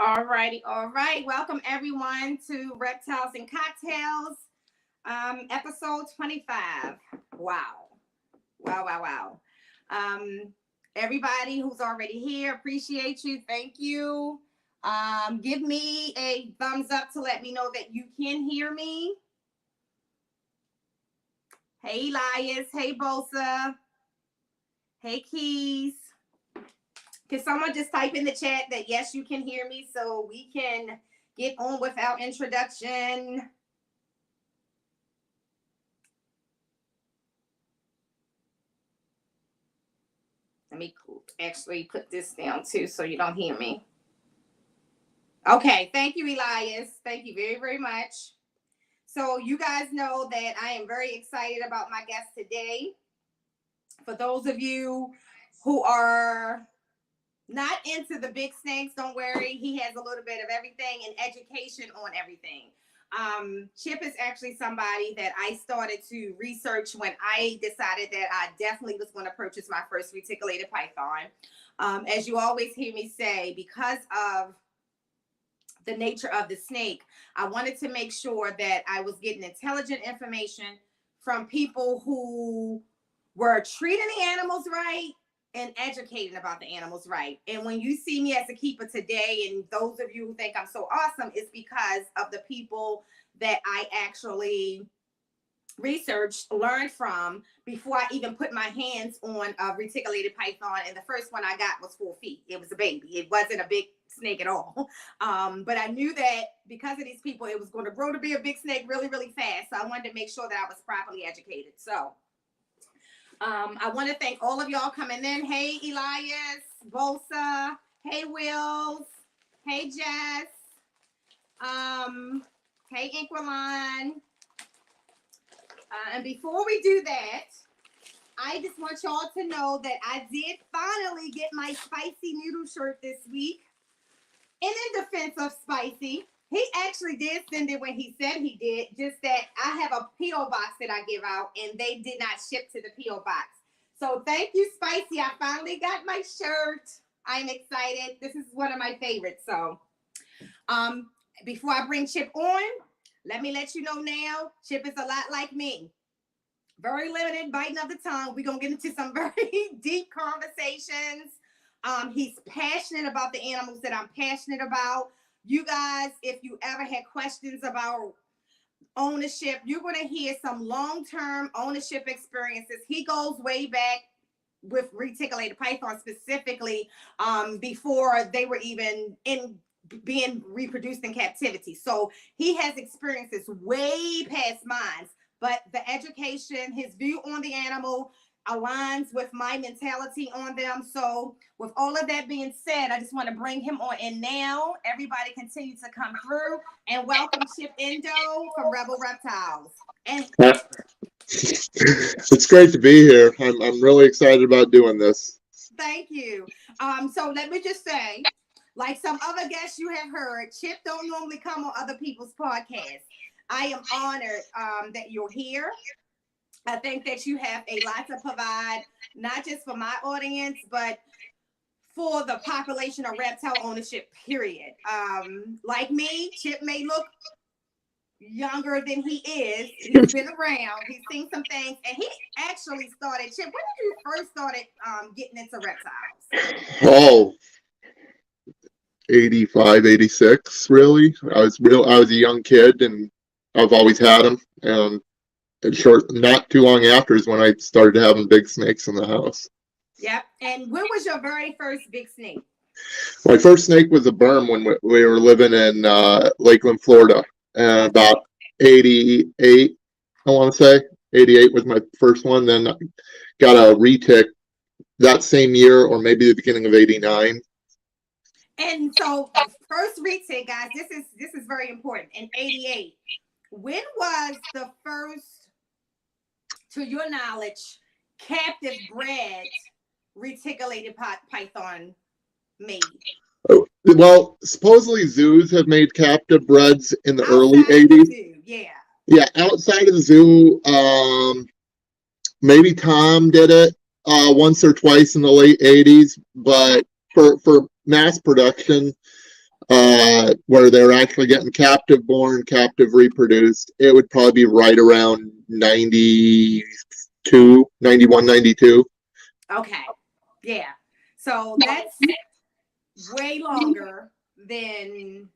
All righty, all right. Welcome everyone to Reptiles and Cocktails, episode 25. Wow. Wow, wow, wow. Everybody who's already here, appreciate you. Thank you. Give me a thumbs up to let me know that you can hear me. Hey, Elias. Hey, Bosa. Hey, Keys. Can someone just type in the chat that yes, you can hear me so we can get on with our introduction? Let me actually put this down too so you don't hear me. Okay, thank you, Elias. Thank you very, very much. So you guys know that I am very excited about my guest today. For those of you who are not into the big snakes, don't worry. He has a little bit of everything and education on everything. Chip is actually somebody that I started to research when I decided that I definitely was going to purchase my first reticulated python. As you always hear me say, because of the nature of the snake, I wanted to make sure that I was getting intelligent information from people who were treating the animals right and educating about the animals right. And when you see me as a keeper today, and those of you who think I'm so awesome, it's because of the people that I actually researched, learned from before I even put my hands on a reticulated python. And the first one I got was 4 feet. It was a baby. It wasn't a big snake at all. But I knew that because of these people, it was going to grow to be a big snake really, really fast. So I wanted to make sure that I was properly educated. So I want to thank all of y'all coming in. Hey, Elias, Bosa. Hey, Wills. Hey, Jess. Hey, Inquiline. And before we do that, I just want y'all to know that I did finally get my Spicy Noodle shirt this week. And in defense of Spicy, he actually did send it when he said he did, just that I have a P.O. box that I give out, and they did not ship to the P.O. box. So thank you, Spicy. I finally got my shirt. I'm excited. This is one of my favorites. So before I bring Chip on, let me let you know now, Chip is a lot like me. Very limited biting of the tongue. We're going to get into some very deep conversations. He's passionate about the animals that I'm passionate about. You guys, if you ever had questions about ownership, you're going to hear some long-term ownership experiences. He goes way back with reticulated python specifically before they were even being reproduced in captivity. So he has experiences way past mine, but the education, his view on the animal aligns with my mentality on them. So with all of that being said, I just want to bring him on in now. Everybody continue to come through and welcome Chip Indoe from Rebel Reptiles. And it's great to be here. I'm really excited about doing this. Thank you. So let me just say, like some other guests you have heard, Chip don't normally come on other people's podcasts. I am honored that you're here. I think that you have a lot to provide, not just for my audience, but for the population of reptile ownership, period. Like me, Chip may look younger than he is. He's been around. He's seen some things. And he actually started, Chip, when did you first started getting into reptiles? Oh, 85, 86, really. I was a young kid, and I've always had them. And not too long after is when I started having big snakes in the house. Yep. And when was your very first big snake? My first snake was a berm when we were living in Lakeland, Florida. And about 88, I want to say. 88 was my first one. Then I got a retic that same year, or maybe the beginning of 89. And so first retic, guys, this is very important. In 88, when was the first, to your knowledge, captive bred reticulated python made? Well, supposedly zoos have made captive breds in the early 80s. Yeah, outside of the zoo, maybe Tom did it once or twice in the late 80s, but for mass production, where they're actually getting captive born, captive reproduced, it would probably be right around 92, 91, 92. Okay. Yeah. So that's way longer than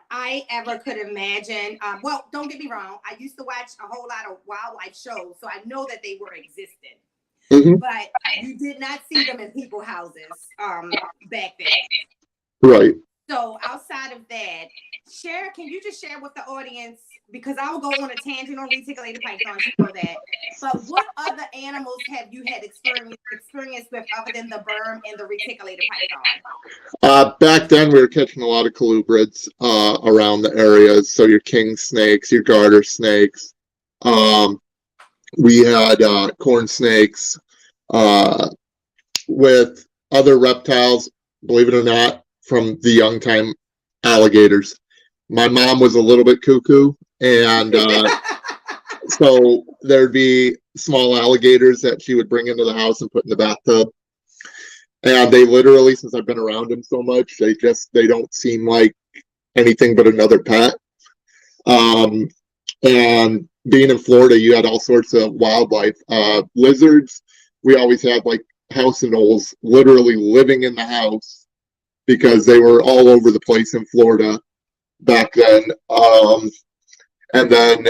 I ever could imagine. Well, don't get me wrong. I used to watch a whole lot of wildlife shows, so I know that they were existing. Mm-hmm. But you did not see them in people houses back then. Right. So outside of that, can you just share with the audience, because I'll go on a tangent on reticulated pythons, you know that. But what other animals have you had experience with other than the berm and the reticulated python? Back then, we were catching a lot of colubrids around the areas. So your king snakes, your garter snakes. We had corn snakes with other reptiles, believe it or not, from the young time, alligators. My mom was a little bit cuckoo, and so there'd be small alligators that she would bring into the house and put in the bathtub. And they literally, since I've been around them so much, they don't seem like anything but another pet. And being in Florida, you had all sorts of wildlife. Lizards, we always had like house anoles literally living in the house because they were all over the place in Florida back then. And then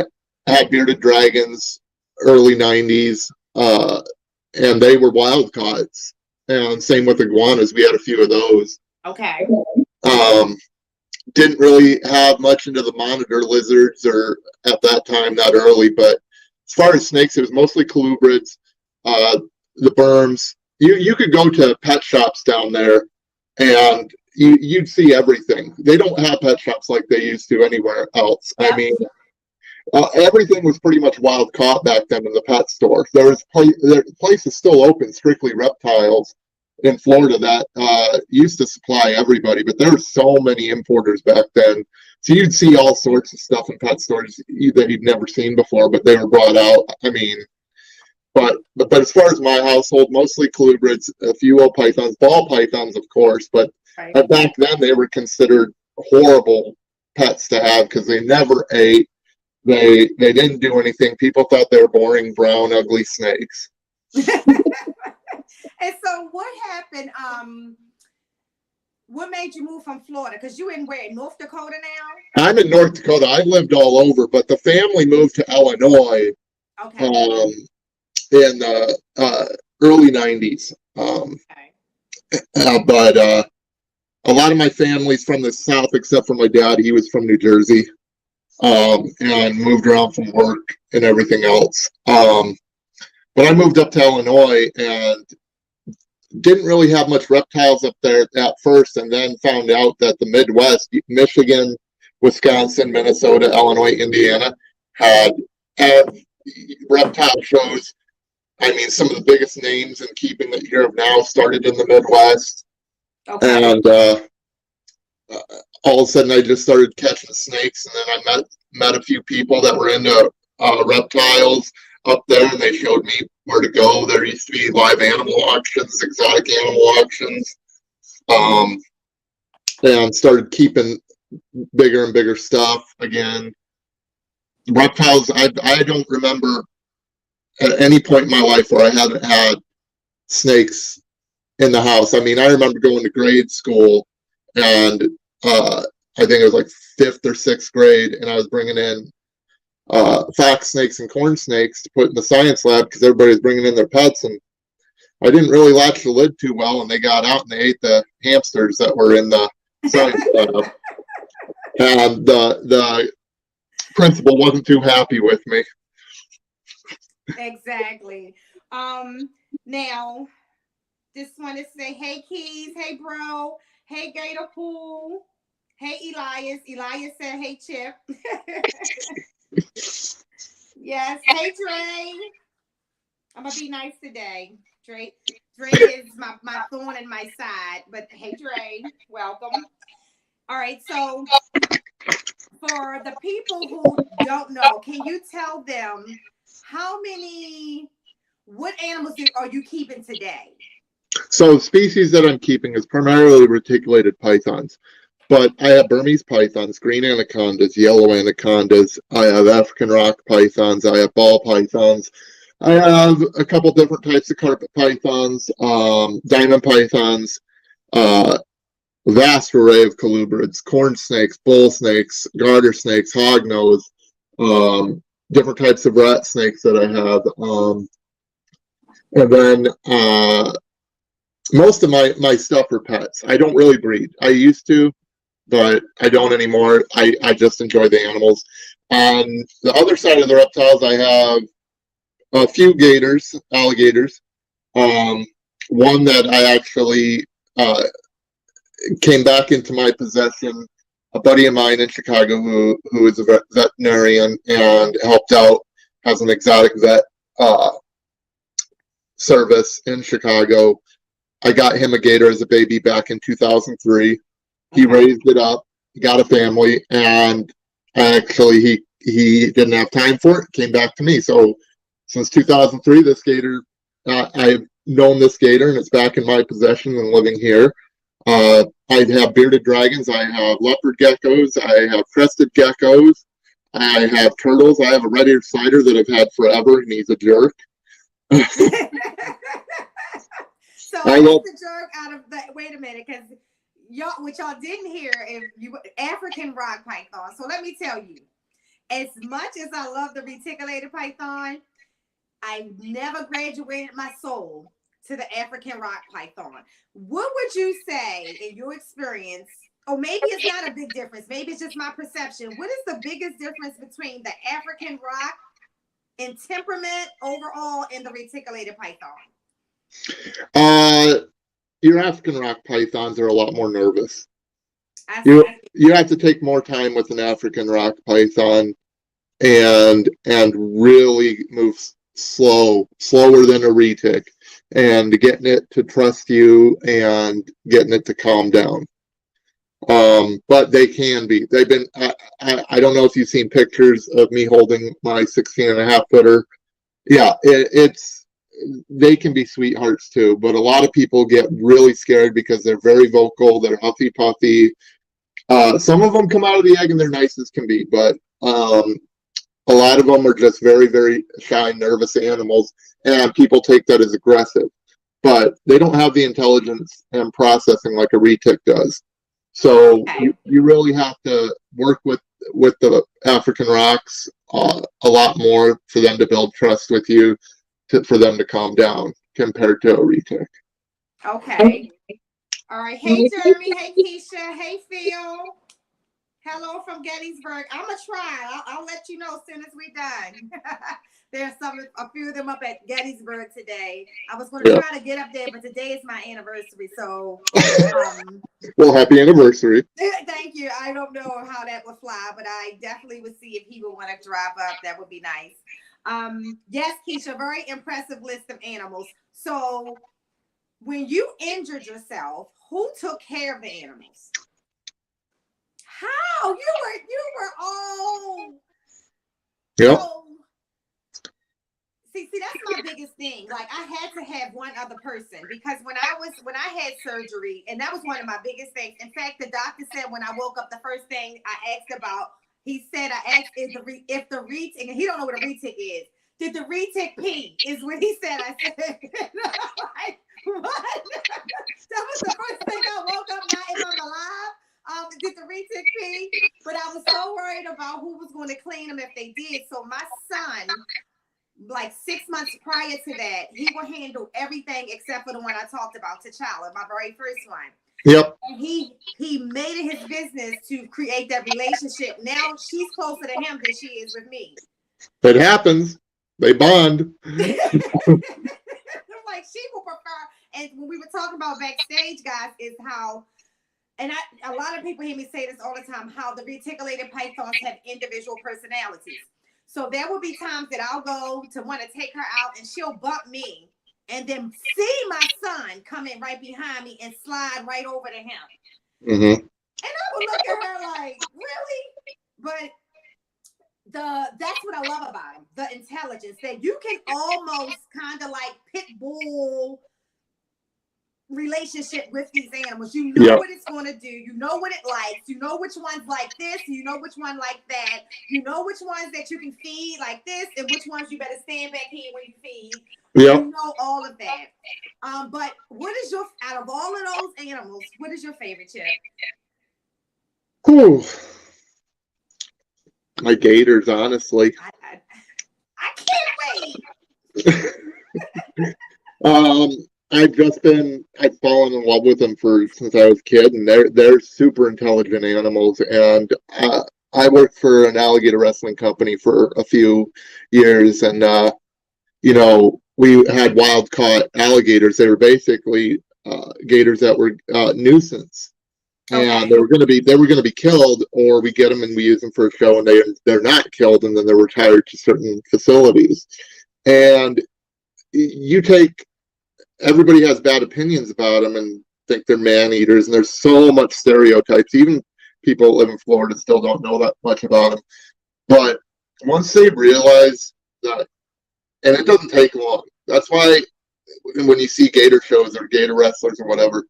had bearded dragons, early 90s, and they were wild caught. And same with iguanas. We had a few of those. Okay. Didn't really have much into the monitor lizards or at that time that early, but as far as snakes, it was mostly colubrids, the berms. You could go to pet shops down there and you'd see everything. They don't have pet shops like they used to anywhere else. Yep. I mean, everything was pretty much wild caught back then in the pet store. There places still open, strictly reptiles, in Florida that used to supply everybody, but there were so many importers back then. So you'd see all sorts of stuff in pet stores that you'd never seen before, but they were brought out. I mean, but as far as my household, mostly colubrids, a few old pythons, ball pythons, of course, but right. Back then they were considered horrible pets to have because they never ate. They didn't do anything. People thought they were boring, brown, ugly snakes. And so what happened? What made you move from Florida? Because you in where? North Dakota now? I'm in North Dakota. I lived all over, but the family moved to Illinois. Okay. In the early 90s. But a lot of my family's from the South, except for my dad. He was from New Jersey. And moved around from work and everything else. But I moved up to Illinois and didn't really have much reptiles up there at first, and then found out that the Midwest, Michigan, Wisconsin, Minnesota, Illinois, Indiana, had reptile shows. I mean, some of the biggest names in keeping that you hear of now started in the Midwest. Okay. And all of a sudden I just started catching snakes, and then I met a few people that were into reptiles up there, and they showed me where to go. There used to be live animal auctions, exotic animal auctions, and started keeping bigger and bigger stuff again. Reptiles, I don't remember at any point in my life where I haven't had snakes in the house. I mean, I remember going to grade school, and I think it was like 5th or 6th grade, and I was bringing in fox snakes and corn snakes to put in the science lab because everybody was bringing in their pets, and I didn't really latch the lid too well, and they got out and they ate the hamsters that were in the science lab. And the principal wasn't too happy with me. Exactly. Now, just want to say, hey, Keys, hey, bro, hey, Gator Pool, hey, Elias. Elias said, hey, Chip. Yes, hey, Dre. I'm going to be nice today. Dre is my thorn in my side, but hey, Dre, welcome. All right, so for the people who don't know, can you tell them what animals are you keeping today? So species that I'm keeping is primarily reticulated pythons. But I have Burmese pythons, green anacondas, yellow anacondas. I have African rock pythons. I have ball pythons. I have a couple different types of carpet pythons, diamond pythons, uh, vast array of colubrids, corn snakes, bull snakes, garter snakes, hognose, different types of rat snakes that I have. And then most of my stuff are pets. I don't really breed. I used to, but I don't anymore. I just enjoy the animals. On the other side of the reptiles, I have a few gators, alligators. Um, One that I actually came back into my possession. A buddy of mine in Chicago who is a veterinarian and helped out as an exotic vet service in Chicago. I got him a gator as a baby back in 2003. He raised it up, got a family, and actually he didn't have time for it. Came back to me. So since 2003, this gator, I've known this gator, and it's back in my possession and living here. I have bearded dragons. I have leopard geckos. I have crested geckos. I have turtles. I have a red-eared spider that I've had forever, and he's a jerk. So I what's love. the jerk out of that? Wait a minute, because y'all, what y'all didn't hear, if you African rock python. So let me tell you, as much as I love the reticulated python, I never graduated my soul to the African rock python. What would you say in your experience? Or maybe it's not a big difference. Maybe it's just my perception. What is the biggest difference between the African rock in temperament overall and the reticulated python? Uh, your African rock pythons are a lot more nervous. I You see. you have to take more time with an African rock python and really move slower than a retic, and getting it to trust you and getting it to calm down. But they can be. They've been. I don't know if you've seen pictures of me holding my 16 and a half footer. Yeah, it's they can be sweethearts too, but a lot of people get really scared because they're very vocal, they're huffy puffy. Some of them come out of the egg and they're nice as can be, but a lot of them are just very, very shy, nervous animals, and people take that as aggressive. But they don't have the intelligence and processing like a retic does. So Okay. you really have to work with the African rocks a lot more for them to build trust with you, for them to calm down compared to a retic. Okay. All right. Hey, Jeremy. Hey, Keisha. Hey, Phil. Hello from Gettysburg. I'm gonna try. I'll let you know as soon as we're done. There's a few of them up at Gettysburg today. I was gonna try to get up there, but today is my anniversary. So, well, happy anniversary. thank you. I don't know how that would fly, but I definitely would see if he would want to drive up. That would be nice. Yes, Keisha, very impressive list of animals. So, when you injured yourself, who took care of the animals? How you were all Yep. so see that's my biggest thing. Like I had to have one other person because when I had surgery, and that was one of my biggest things. In fact, the doctor said when I woke up, the first thing I asked about, he said I asked if the retic, and he don't know what a retic is. Did the retic pee? Is what he said. I said, like, what? That was the first thing I woke up. Not if I'm alive. Did the retic pee? But I was so worried about who was going to clean them if they did. So my son, like 6 months prior to that, he will handle everything except for the one I talked about, T'Challa, my very first one. Yep. And he made it his business to create that relationship. Now she's closer to him than she is with me. It happens. They bond. Like she will prefer. And when we were talking about backstage, guys, is how, and a lot of people hear me say this all the time, how the reticulated pythons have individual personalities. So there will be times that I'll go to want to take her out and she'll bump me and then see my son coming right behind me and slide right over to him. Mm-hmm. And I would look at her like, really? But that's what I love about him, the intelligence, that you can almost kind of like pit bull relationship with these animals. You know what it's going to do. You know what it likes. You know which ones like this. You know which one like that. You know which ones that you can feed like this, and which ones you better stand back here when you feed. You know all of that. But what is your, out of all of those animals, what is your favorite, Chip? Whew. My gators, honestly. I can't wait. I've fallen in love with them since I was a kid, and they're super intelligent animals. And I worked for an alligator wrestling company for a few years, and we had wild caught alligators. They were basically gators that were nuisance. And they were going to be killed, or we get them and we use them for a show, and they're not killed, and then they're retired to certain facilities. And everybody has bad opinions about them and think they're man eaters, and there's so much stereotypes. Even people that live in Florida still don't know that much about them. But once they realize that, and it doesn't take long. That's why when you see gator shows or gator wrestlers or whatever,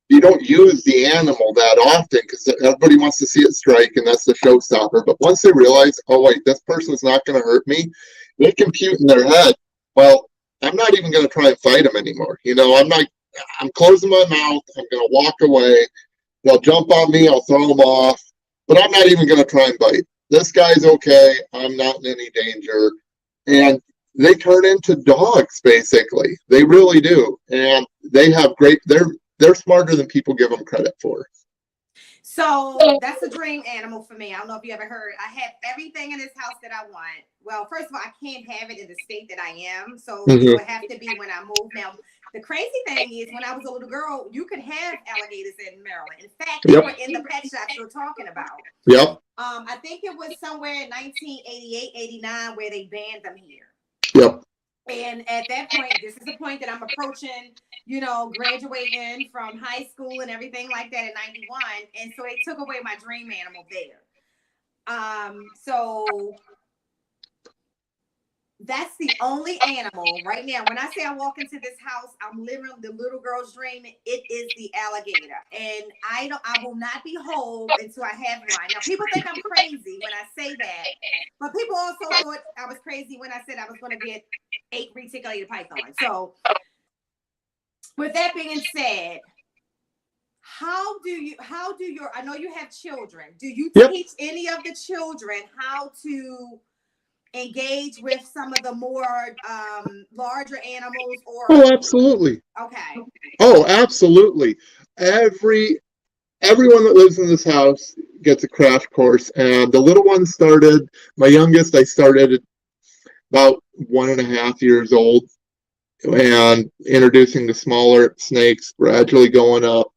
you don't use the animal that often because everybody wants to see it strike, and that's the showstopper. But once they realize, oh wait, this person's not going to hurt me, they compute in their head, well, I'm not even going to try and fight them anymore. I'm closing my mouth. I'm going to walk away. They'll jump on me. I'll throw them off, but I'm not even going to try and bite. This guy's okay. I'm not in any danger. And they turn into dogs, basically. They really do. And they're smarter than people give them credit for. So that's a dream animal for me. I don't know if you ever heard. I have everything in this house that I want. Well, first of all, I can't have it in the state that I am. So it would have to be when I move. Now, the crazy thing is, when I was a little girl, you could have alligators in Maryland. In fact, they were in the pet shops you're talking about. I think it was somewhere in 1988, 89 where they banned them here. And at that point, this is the point that I'm approaching, graduating from high school and everything like that in 91. And so they took away my dream animal there. So that's the only animal right now. When I say I walk into this house, I'm literally the little girl's dream. It is the alligator. And I will not be whole until I have one. Now, people think I'm crazy when I say that, but people also thought I was crazy when I said I was going to get 8 reticulated pythons. So with that being said, how do your, I know you have children. Do you teach any of the children how to engage with some of the more larger animals? Oh, absolutely. Okay. Oh, absolutely. Everyone that lives in this house gets a crash course, and the little one started, my youngest, I started at about 1.5 years old, and introducing the smaller snakes, gradually going up.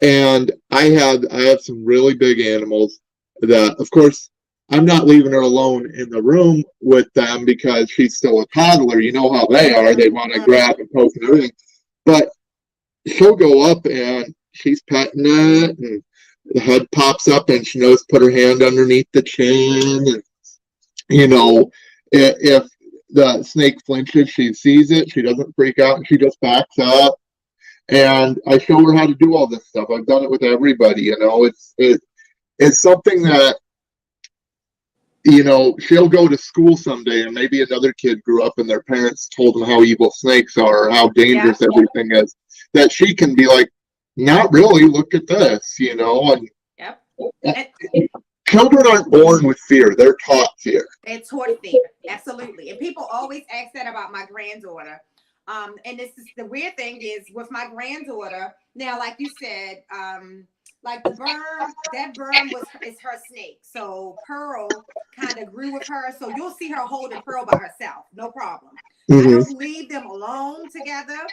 And I have some really big animals that, of course, I'm not leaving her alone in the room with them because she's still a toddler. You know how they are. They want to grab and poke and everything. But she'll go up and she's petting it, and the head pops up and she knows to put her hand underneath the chin. And, if the snake flinches, she sees it. She doesn't freak out, and she just backs up. And I show her how to do all this stuff. I've done it with everybody. It's something that, she'll go to school someday, and maybe another kid grew up and their parents told them how evil snakes are, or how dangerous everything is, that she can be like, not really, look at this, and children aren't born with fear. They're taught fear. They're taught fear. Absolutely. And people always ask that about my granddaughter. And this is the weird thing is with my granddaughter, now, like you said, like the berm, that berm is her snake. So Pearl kind of grew with her. So you'll see her holding Pearl by herself. No problem. I don't leave them alone together.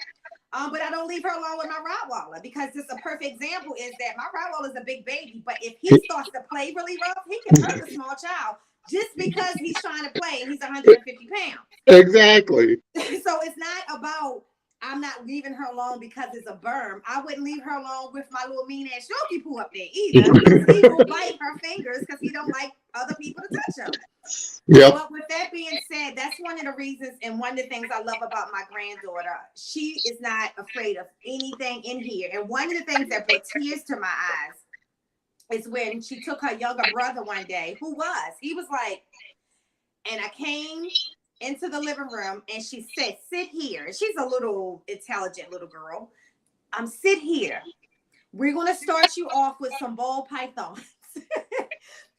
But I don't leave her alone with my Rottweiler, because this a perfect example is that my Rottweiler is a big baby, but if he starts to play really rough, he can hurt a small child just because he's trying to play and he's 150 pounds. Exactly. So it's not about, I'm not leaving her alone because it's a berm. I wouldn't leave her alone with my little mean ass Yogi Poo up there either. He will bite her fingers because he don't like other people to touch him. Yep. But with that being said, that's one of the reasons and one of the things I love about my granddaughter. She is not afraid of anything in here. And one of the things that brought tears to my eyes is when she took her younger brother one day, he was like, and I came into the living room and she said, sit here. She's a little intelligent little girl. Sit here. We're going to start you off with some ball pythons.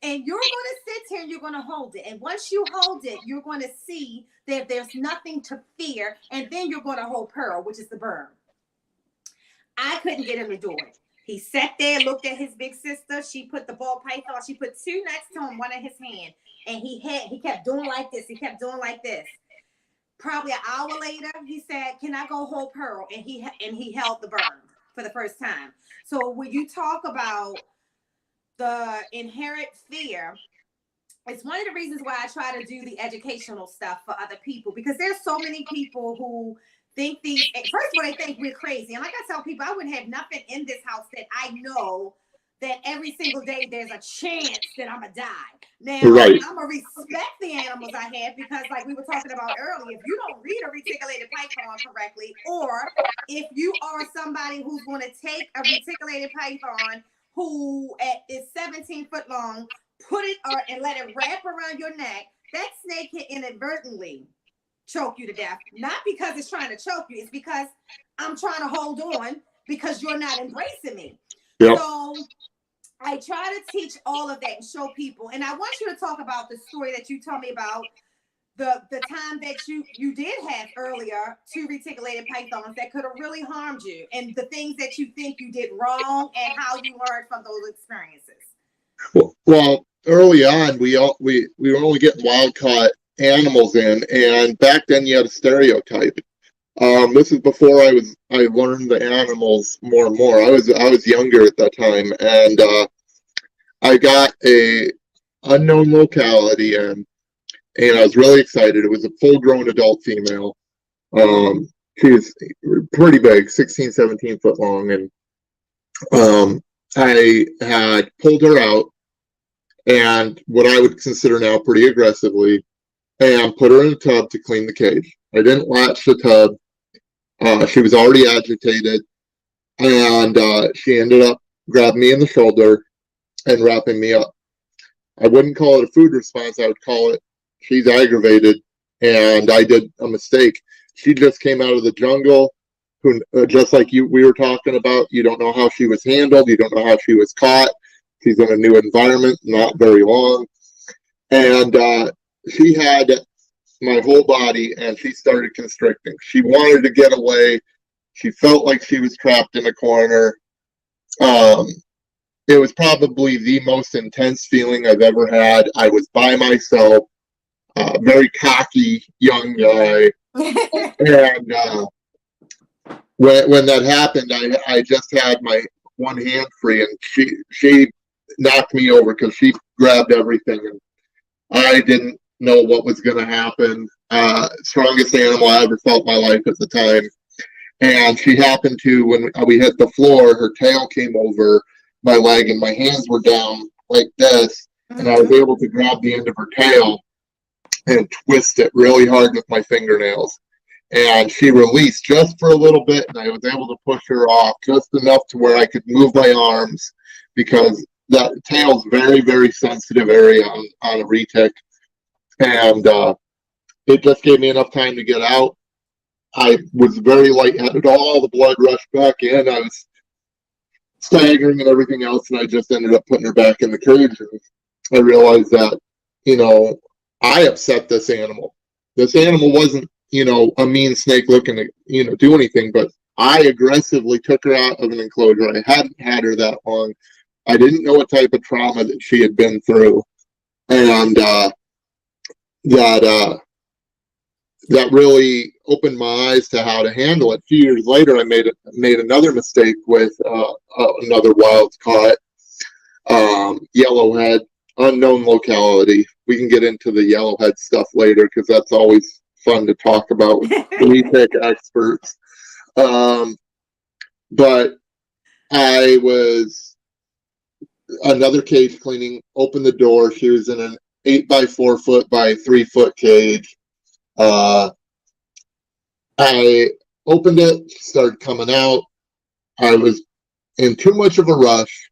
And you're going to sit here and you're going to hold it. And once you hold it, you're going to see that there's nothing to fear. And then you're going to hold Pearl, which is the berm. I couldn't get him to do it. He sat there, looked at his big sister. She put the ball python. She put two next to him, one in his hand. And he kept doing like this. He kept doing like this. Probably an hour later, he said, can I go hold Pearl? And he held the berm for the first time. So when you talk about the inherent fear, it's one of the reasons why I try to do the educational stuff for other people, because there's so many people who think first of all, they think we're crazy. And like I tell people, I wouldn't have nothing in this house that I know that every single day there's a chance that I'm gonna die. Now, Right. I'm gonna respect the animals I have, because like we were talking about earlier, if you don't read a reticulated python correctly, or if you are somebody who's going to take a reticulated python who is 17 foot long, put it and let it wrap around your neck, that snake can inadvertently choke you to death. Not because it's trying to choke you, it's because I'm trying to hold on because you're not embracing me. Yep. So I try to teach all of that and show people. And I want you to talk about the story that you told me about the time that you did have earlier, two reticulated pythons that could have really harmed you, and the things that you think you did wrong and how you learned from those experiences. Well, early on, we were only getting wild caught animals in, and back then you had a stereotype. This is before I learned the animals more and more. I was younger at that time, and I got a unknown locality in, and I was really excited. It was a full-grown adult female. She was pretty big, 16, 17 foot long, and I had pulled her out, and what I would consider now pretty aggressively, and put her in a tub to clean the cage. I didn't latch the tub. She was already agitated, and she ended up grabbing me in the shoulder and wrapping me up. I wouldn't call it a food response. I would call it, she's aggravated, and I did a mistake. She just came out of the jungle, just like we were talking about. You don't know how she was handled. You don't know how she was caught. She's in a new environment, not very long. And she had my whole body, and she started constricting. She wanted to get away. She felt like she was trapped in a corner. It was probably the most intense feeling I've ever had. I was by myself, very cocky young guy. And when that happened, I just had my one hand free, and she knocked me over because she grabbed everything, and I didn't know what was going to happen. Strongest animal I ever felt in my life at the time. And she happened to, when we hit the floor, her tail came over my leg, and my hands were down like this, and I was able to grab the end of her tail and twist it really hard with my fingernails. And she released just for a little bit, and I was able to push her off just enough to where I could move my arms, because that tail's very, very sensitive area on a retic. And it just gave me enough time to get out. I was very lightheaded. All the blood rushed back in. I was staggering and everything else, and I just ended up putting her back in the cage. And I realized that, I upset this animal. This animal wasn't, a mean snake looking to, do anything, but I aggressively took her out of an enclosure. I hadn't had her that long. I didn't know what type of trauma that she had been through. And that really opened my eyes to how to handle it. A few years later, I made another mistake with another wild caught yellowhead, unknown locality. We can get into the yellowhead stuff later, because that's always fun to talk about with retic experts. But I was another cage cleaning, opened the door. She was in 8 by 4 foot by 3 foot cage. I opened it, started coming out. I was in too much of a rush,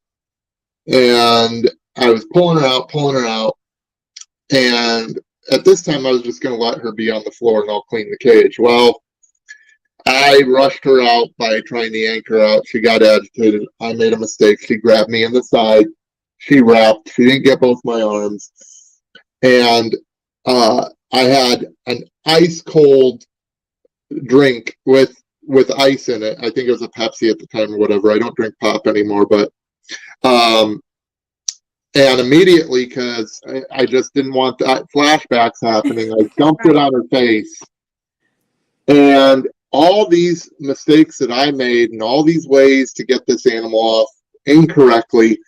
and I was pulling her out. And at this time, I was just going to let her be on the floor and I'll clean the cage. Well, I rushed her out by trying to yank her out. She got agitated. I made a mistake. She grabbed me in the side. She wrapped. She didn't get both my arms. And I had an ice cold drink with ice in it. I think it was a Pepsi at the time or whatever. I don't drink pop anymore, but and immediately, because I just didn't want that flashbacks happening, I dumped it on her face. And all these mistakes that I made and all these ways to get this animal off incorrectly,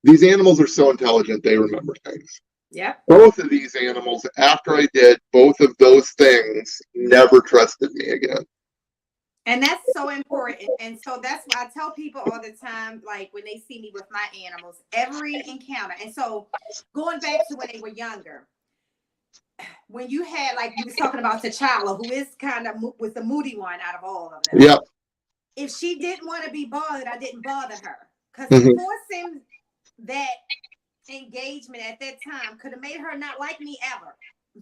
these animals are so intelligent, they remember things. Yeah. Both of these animals, after I did both of those things, never trusted me again. And that's so important. And so that's why I tell people all the time, like when they see me with my animals, every encounter. And so going back to when they were younger, when you had, like you was talking about T'Challa, who is kind of was the moody one out of all of them. Yep. If she didn't want to be bothered, I didn't bother her. Because forcing that engagement at that time could have made her not like me ever.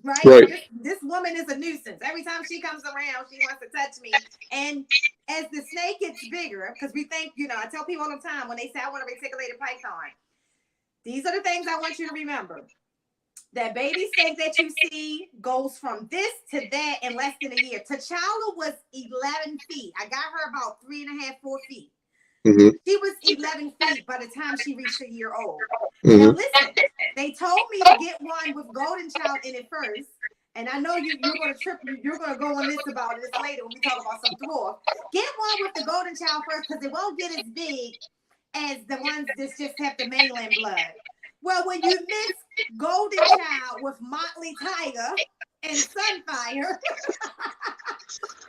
Right? This woman is a nuisance. Every time she comes around, she wants to touch me. And as the snake gets bigger, because we think, I tell people all the time when they say I want a reticulated python, these are the things I want you to remember. That baby snake that you see goes from this to that in less than a year. T'Challa was 11 feet. I got her about 3.5, 4 feet. Mm-hmm. She was 11 feet by the time she reached a year old. Mm-hmm. Now listen, they told me to get one with golden child in it first. And I know you're going to trip. You're going to go on this about this later when we talk about some dwarf. Get one with the golden child first because it won't get as big as the ones that just have the mainland blood. Well, when you mix golden child with motley tiger and sunfire,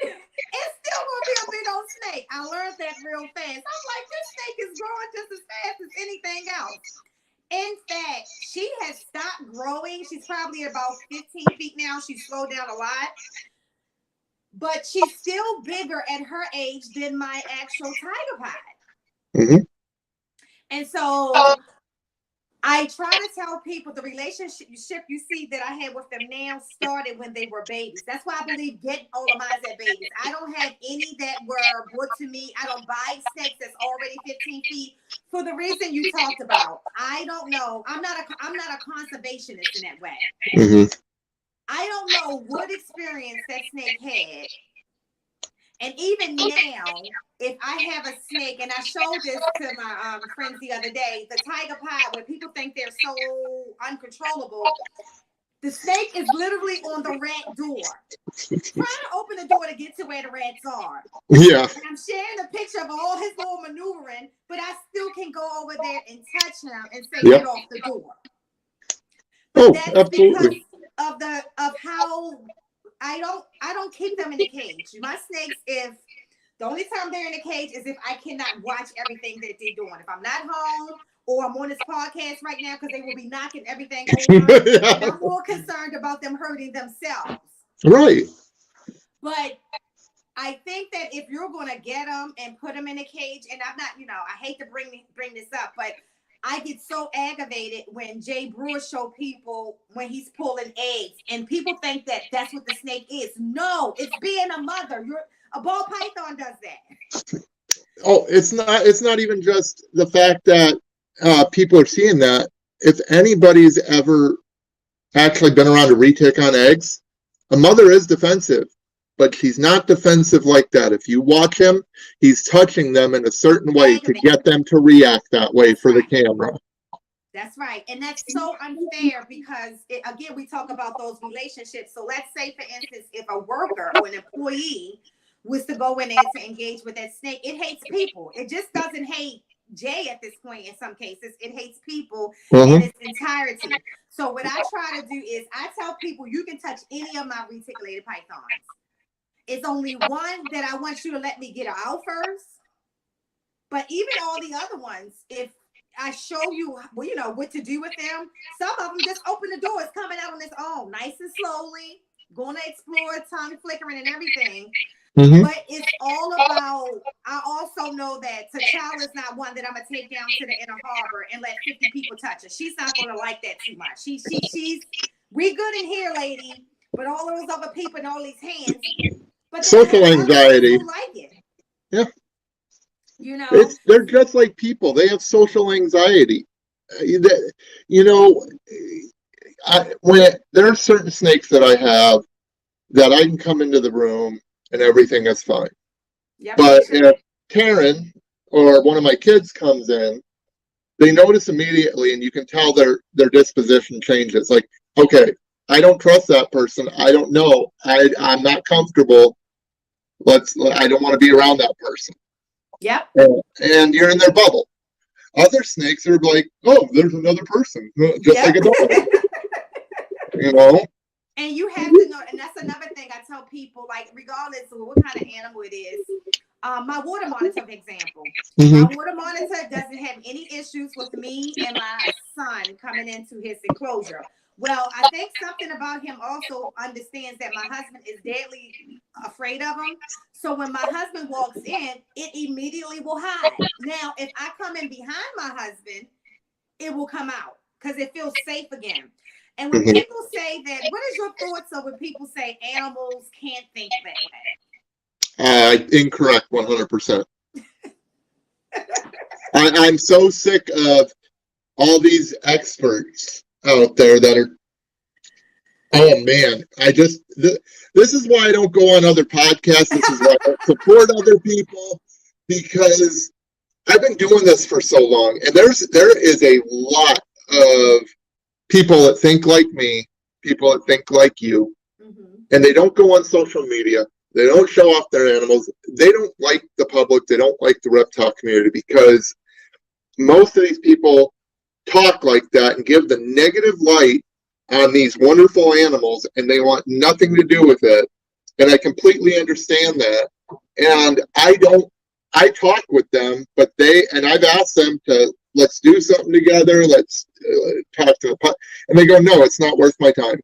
it's still gonna be a big old snake. I learned that real fast. I'm like, this snake is growing just as fast as anything else. In fact, she has stopped growing. She's probably about 15 feet now. She's slowed down a lot. But she's still bigger at her age than my actual tiger pod. Mm-hmm. And so I try to tell people the relationship you see that I had with them now started when they were babies. That's why I believe get all of mine at babies. I don't have any that were brought to me. I don't buy snakes that's already 15 feet for the reason you talked about. I don't know. I'm not a conservationist in that way. Mm-hmm. I don't know what experience that snake had. And even now, if I have a snake, and I showed this to my friends the other day, the tiger pod, where people think they're so uncontrollable, the snake is literally on the rat door, trying to open the door to get to where the rats are. Yeah. And I'm sharing a picture of all his little maneuvering, but I still can go over there and touch him and say, get off the door. But that's absolutely. Because of how I don't keep them in the cage. My snakes, if the only time they're in the cage is if I cannot watch everything that they're doing. If I'm not home or I'm on this podcast right now because they will be knocking everything over. Yeah. And I'm more concerned about them hurting themselves. Right. But I think that if you're going to get them and put them in a cage, and I'm not, I hate to bring this up, but I get so aggravated when Jay Brewer show people when he's pulling eggs, and people think that that's what the snake is. No, it's being a mother. A ball python does that. Oh, it's not even just the fact that people are seeing that. If anybody's ever actually been around a retic on eggs, a mother is defensive. But he's not defensive like that. If you watch him, he's touching them in a certain way to get them to react that way for the camera. That's right. And that's so unfair because, again, we talk about those relationships. So let's say, for instance, if a worker or an employee was to go in there to engage with that snake, it hates people. It just doesn't hate Jay at this point in some cases. It hates people in its entirety. So what I try to do is I tell people you can touch any of my reticulated pythons. It's only one that I want you to let me get out first. But even all the other ones, if I show you, well, you know, what to do with them. Some of them just open the door. It's coming out on its own, nice and slowly, going to explore, tongue flickering and everything. Mm-hmm. But it's all about, I also know that T'Challa is not one that I'm going to take down to the inner harbor and let 50 people touch her. She's not going to like that too much. She's, we good in here, lady, but all those other people and all these hands. But Social anxiety. who like it. Yeah. You know, They're just like people. They have social anxiety. You know, there are certain snakes that I have that I can come into the room and everything is fine. yep, But if Karen or one of my kids comes in, they notice immediately, and you can tell their disposition changes. Like, okay, I don't trust that person. I don't know. I'm not comfortable. I don't want to be around that person. yep. And you're in their bubble. Other snakes are like, oh, there's another person, just like a dog. You know? And you have to know, and that's another thing I tell people, like, regardless of what kind of animal it is, my water monitor, for example. Mm-hmm. My water monitor doesn't have any issues with me and my son coming into his enclosure. Well, I think something about him also understands that my husband is deadly afraid of him. So when my husband walks in, it immediately will hide. Now, if I come in behind my husband, it will come out because it feels safe again. And when Mm-hmm. people say that, what is your thoughts of when people say animals can't think that way? Incorrect, 100%. I'm so sick of all these experts out there that are, oh man, this is why I don't go on other podcasts. This is why I don't support other people, because I've been doing this for so long, and there is a lot of people that think like me, people that think like you, and they don't go on social media. They don't show off their animals. They don't like the public. They don't like the reptile community because most of these people talk like that and give the negative light on these wonderful animals, and they want nothing to do with it. And I completely understand that. And I talk with them, but I've asked them to, let's do something together. Let's talk to and they go, no, it's not worth my time.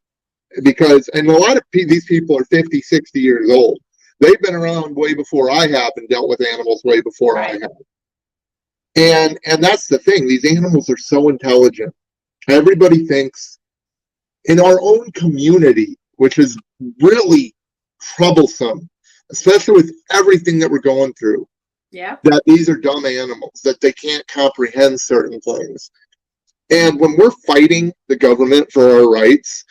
Because, and a lot of these people are 50, 60 years old. They've been around way before I have and dealt with animals way before I have. And that's the thing. These animals are so intelligent. Everybody thinks in our own community, which is really troublesome, especially with everything that we're going through. Yeah. That these are dumb animals, that they can't comprehend certain things. And when we're fighting the government for our rights,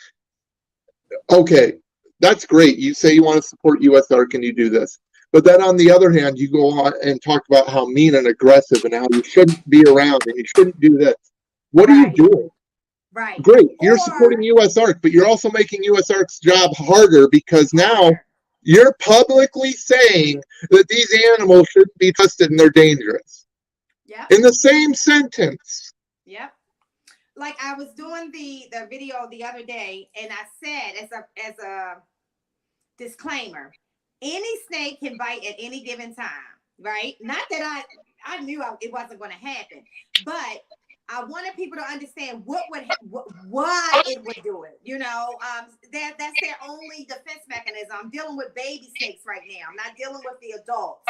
okay, that's great. You say you want to support USARK and you do this. But then on the other hand, you go on and talk about how mean and aggressive and how you shouldn't be around and you shouldn't do this. What are you doing? Right. Great. You're supporting USARK, but you're also making USARK's job harder because now you're publicly saying that these animals shouldn't be trusted and they're dangerous. Yeah. In the same sentence. Yep. Like I was doing the video the other day, and I said as a disclaimer, any snake can bite at any given time, right? Not that I knew it wasn't going to happen, but I wanted people to understand why it would do it. You know, that's their only defense mechanism. I'm dealing with baby snakes right now. I'm not dealing with the adults.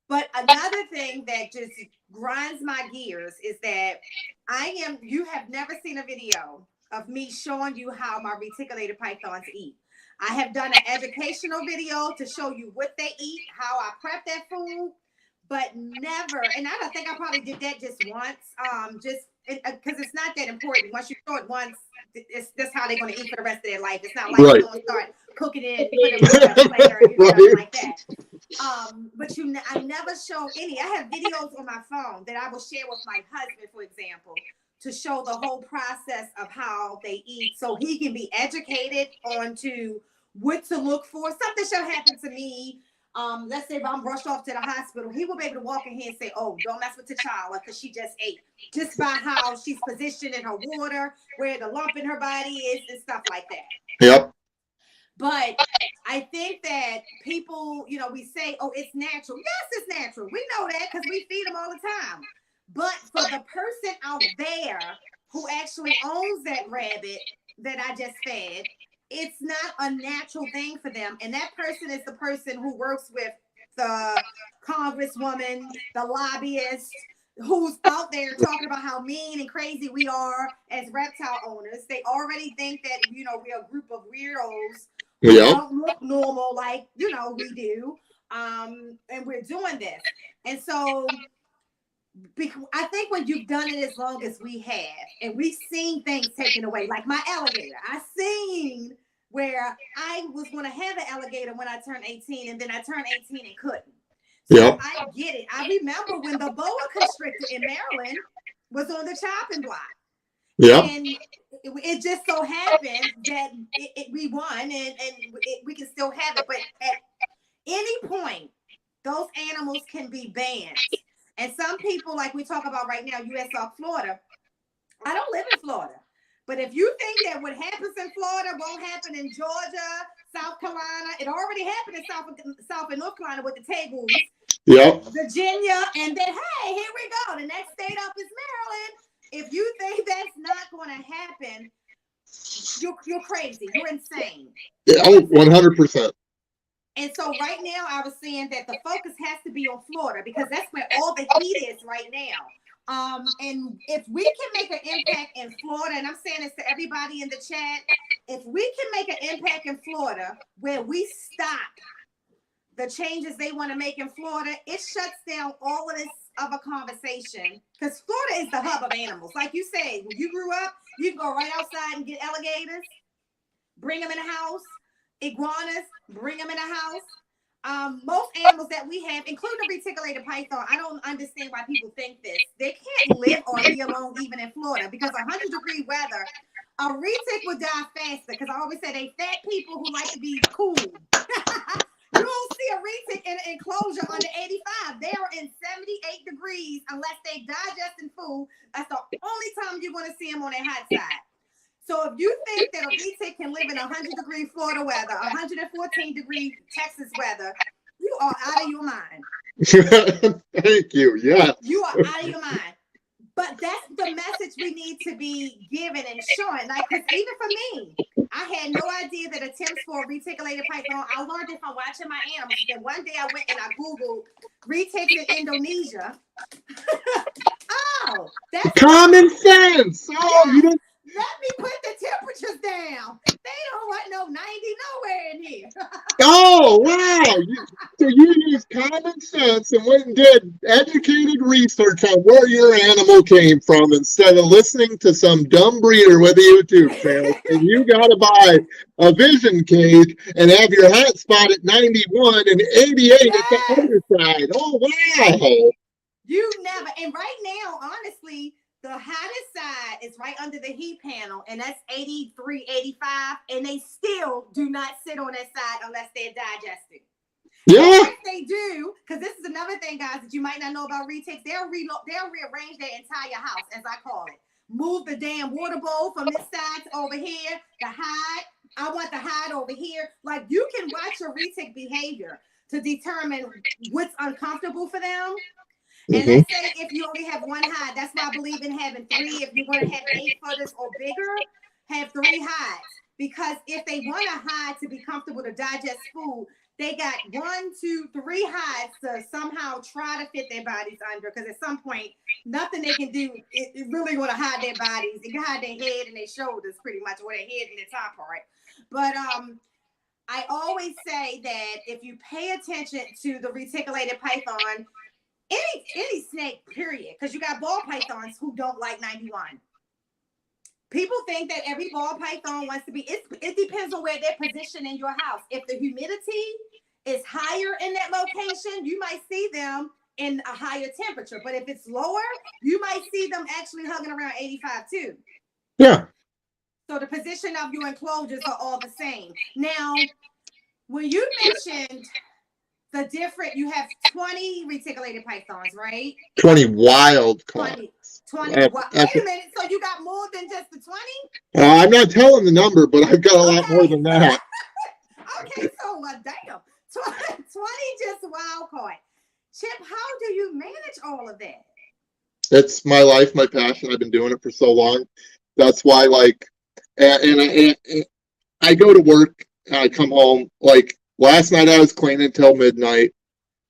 But another thing that just grinds my gears is that you have never seen a video of me showing you how my reticulated pythons eat. I have done an educational video to show you what they eat, how I prep that food, but never, and I don't think I probably did that just once, because it's not that important. Once you show it once, that's how they're going to eat for the rest of their life. It's not like you're going to start cooking it and put it in a platter and nothing like that. But I never show any. I have videos on my phone that I will share with my husband, for example, to show the whole process of how they eat, so he can be educated onto what to look for. Something shall happen to me. Let's say if I'm rushed off to the hospital, he will be able to walk in here and say, "Oh, don't mess with T'Challa because she just ate," just by how she's positioned in her water, where the lump in her body is, and stuff like that. Yep. But I think that people, we say, oh, it's natural. Yes, it's natural. We know that because we feed them all the time. But for the person out there who actually owns that rabbit that I just fed, it's not a natural thing for them. And that person is the person who works with the congresswoman, the lobbyist, who's out there talking about how mean and crazy we are as reptile owners. They already think that, we're a group of weirdos who Yeah. don't look normal like, we do. And we're doing this. And so I think when you've done it as long as we have, and we've seen things taken away, like my alligator, I seen where I was going to have an alligator when I turned 18, and then I turned 18 and couldn't. So Yeah. I get it. I remember when the boa constrictor in Maryland was on the chopping block. Yeah. And it just so happened that we won, and we can still have it. But at any point, those animals can be banned. And some people, like we talk about right now, U.S. South Florida, I don't live in Florida. But if you think that what happens in Florida won't happen in Georgia, South Carolina, it already happened in South and North Carolina with the tables. Yeah. Virginia, and then, hey, here we go. The next state up is Maryland. If you think that's not going to happen, you're crazy. You're insane. Yeah. Oh, 100%. And so right now, I was saying that the focus has to be on Florida because that's where all the heat is right now. And if we can make an impact in Florida, and I'm saying this to everybody in the chat, if we can make an impact in Florida where we stop the changes they want to make in Florida, it shuts down all of this other conversation because Florida is the hub of animals. Like you said, when you grew up, you can go right outside and get alligators, bring them in the house. Iguanas, bring them in the house. Most animals that we have, including the reticulated python, I don't understand why people think this. They can't live or be alone even in Florida because 100-degree weather, a retic would die faster because I always say they fat people who like to be cool. You don't see a retic in an enclosure under 85. They are in 78 degrees unless they digesting food. That's the only time you're going to see them on their hot side. So if you think that a retic can live in 100-degree Florida weather, 114-degree Texas weather, you are out of your mind. Thank you. Yeah. You are out of your mind. But that's the message we need to be giving and showing. Like, because even for me, I had no idea that attempts for a reticulated python, I learned it from watching my animals. Then one day I went and I Googled retics in Indonesia. Oh, that's common sense. Oh, yes. You don't. Let me put the temperatures down. They don't want no 90 nowhere in here. Oh, wow. So you used common sense and went and did educated research on where your animal came from instead of listening to some dumb breeder with a YouTube channel. And you got to buy a vision cage and have your hot spot at 91 and 88 at the other side. Oh, wow. You never. And right now, honestly, the hottest side is right under the heat panel, and that's 83, 85, and they still do not sit on that side unless they're digesting. Yeah. If they do, because this is another thing, guys, that you might not know about retics, they'll rearrange their entire house, as I call it. Move the damn water bowl from this side to over here, the hide. I want the hide over here. Like, you can watch your retic behavior to determine what's uncomfortable for them. And let's say if you only have one hide, that's why I believe in having 3. If you want to have 8-footers or bigger, have 3 hides. Because if they want a hide to be comfortable to digest food, they got 1, 2, 3 hides to somehow try to fit their bodies under. Because at some point, nothing they can do is really going to hide their bodies. They can hide their head and their shoulders pretty much, or their head and their top part. But I always say that if you pay attention to the reticulated python, any snake, period, because you got ball pythons who don't like 91. People think that every ball python wants to be, it depends on where they're positioned in your house. If the humidity is higher in that location, you might see them in a higher temperature. But if it's lower, you might see them actually hugging around 85 too. Yeah. So the position of your enclosures are all the same. Now, when you mentioned the different, you have 20 reticulated pythons, right? 20 wild 20. Wait a minute. So you got more than just the 20? I'm not telling the number, but I've got a lot more than that. Okay, so damn. 20 just wild caught. Chip, how do you manage all of that? It's my life, my passion. I've been doing it for so long. That's why, like, and I go to work and I come home. Like last night, I was cleaning till midnight.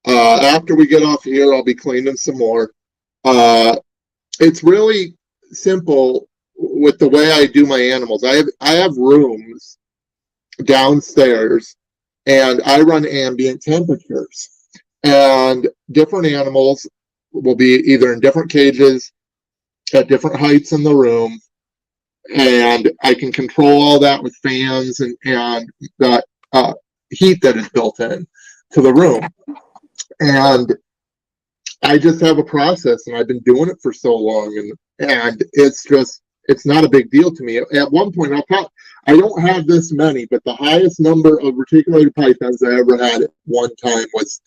After we get off here, I'll be cleaning some more. Uh, it's really simple with the way I do my animals. I have rooms downstairs, and I run ambient temperatures. And different animals will be either in different cages at different heights in the room, and I can control all that with fans and the heat that is built in to the room. And I just have a process, and I've been doing it for so long, and it's not a big deal to me. At one point, I don't have this many, but the highest number of reticulated pythons I ever had at one time was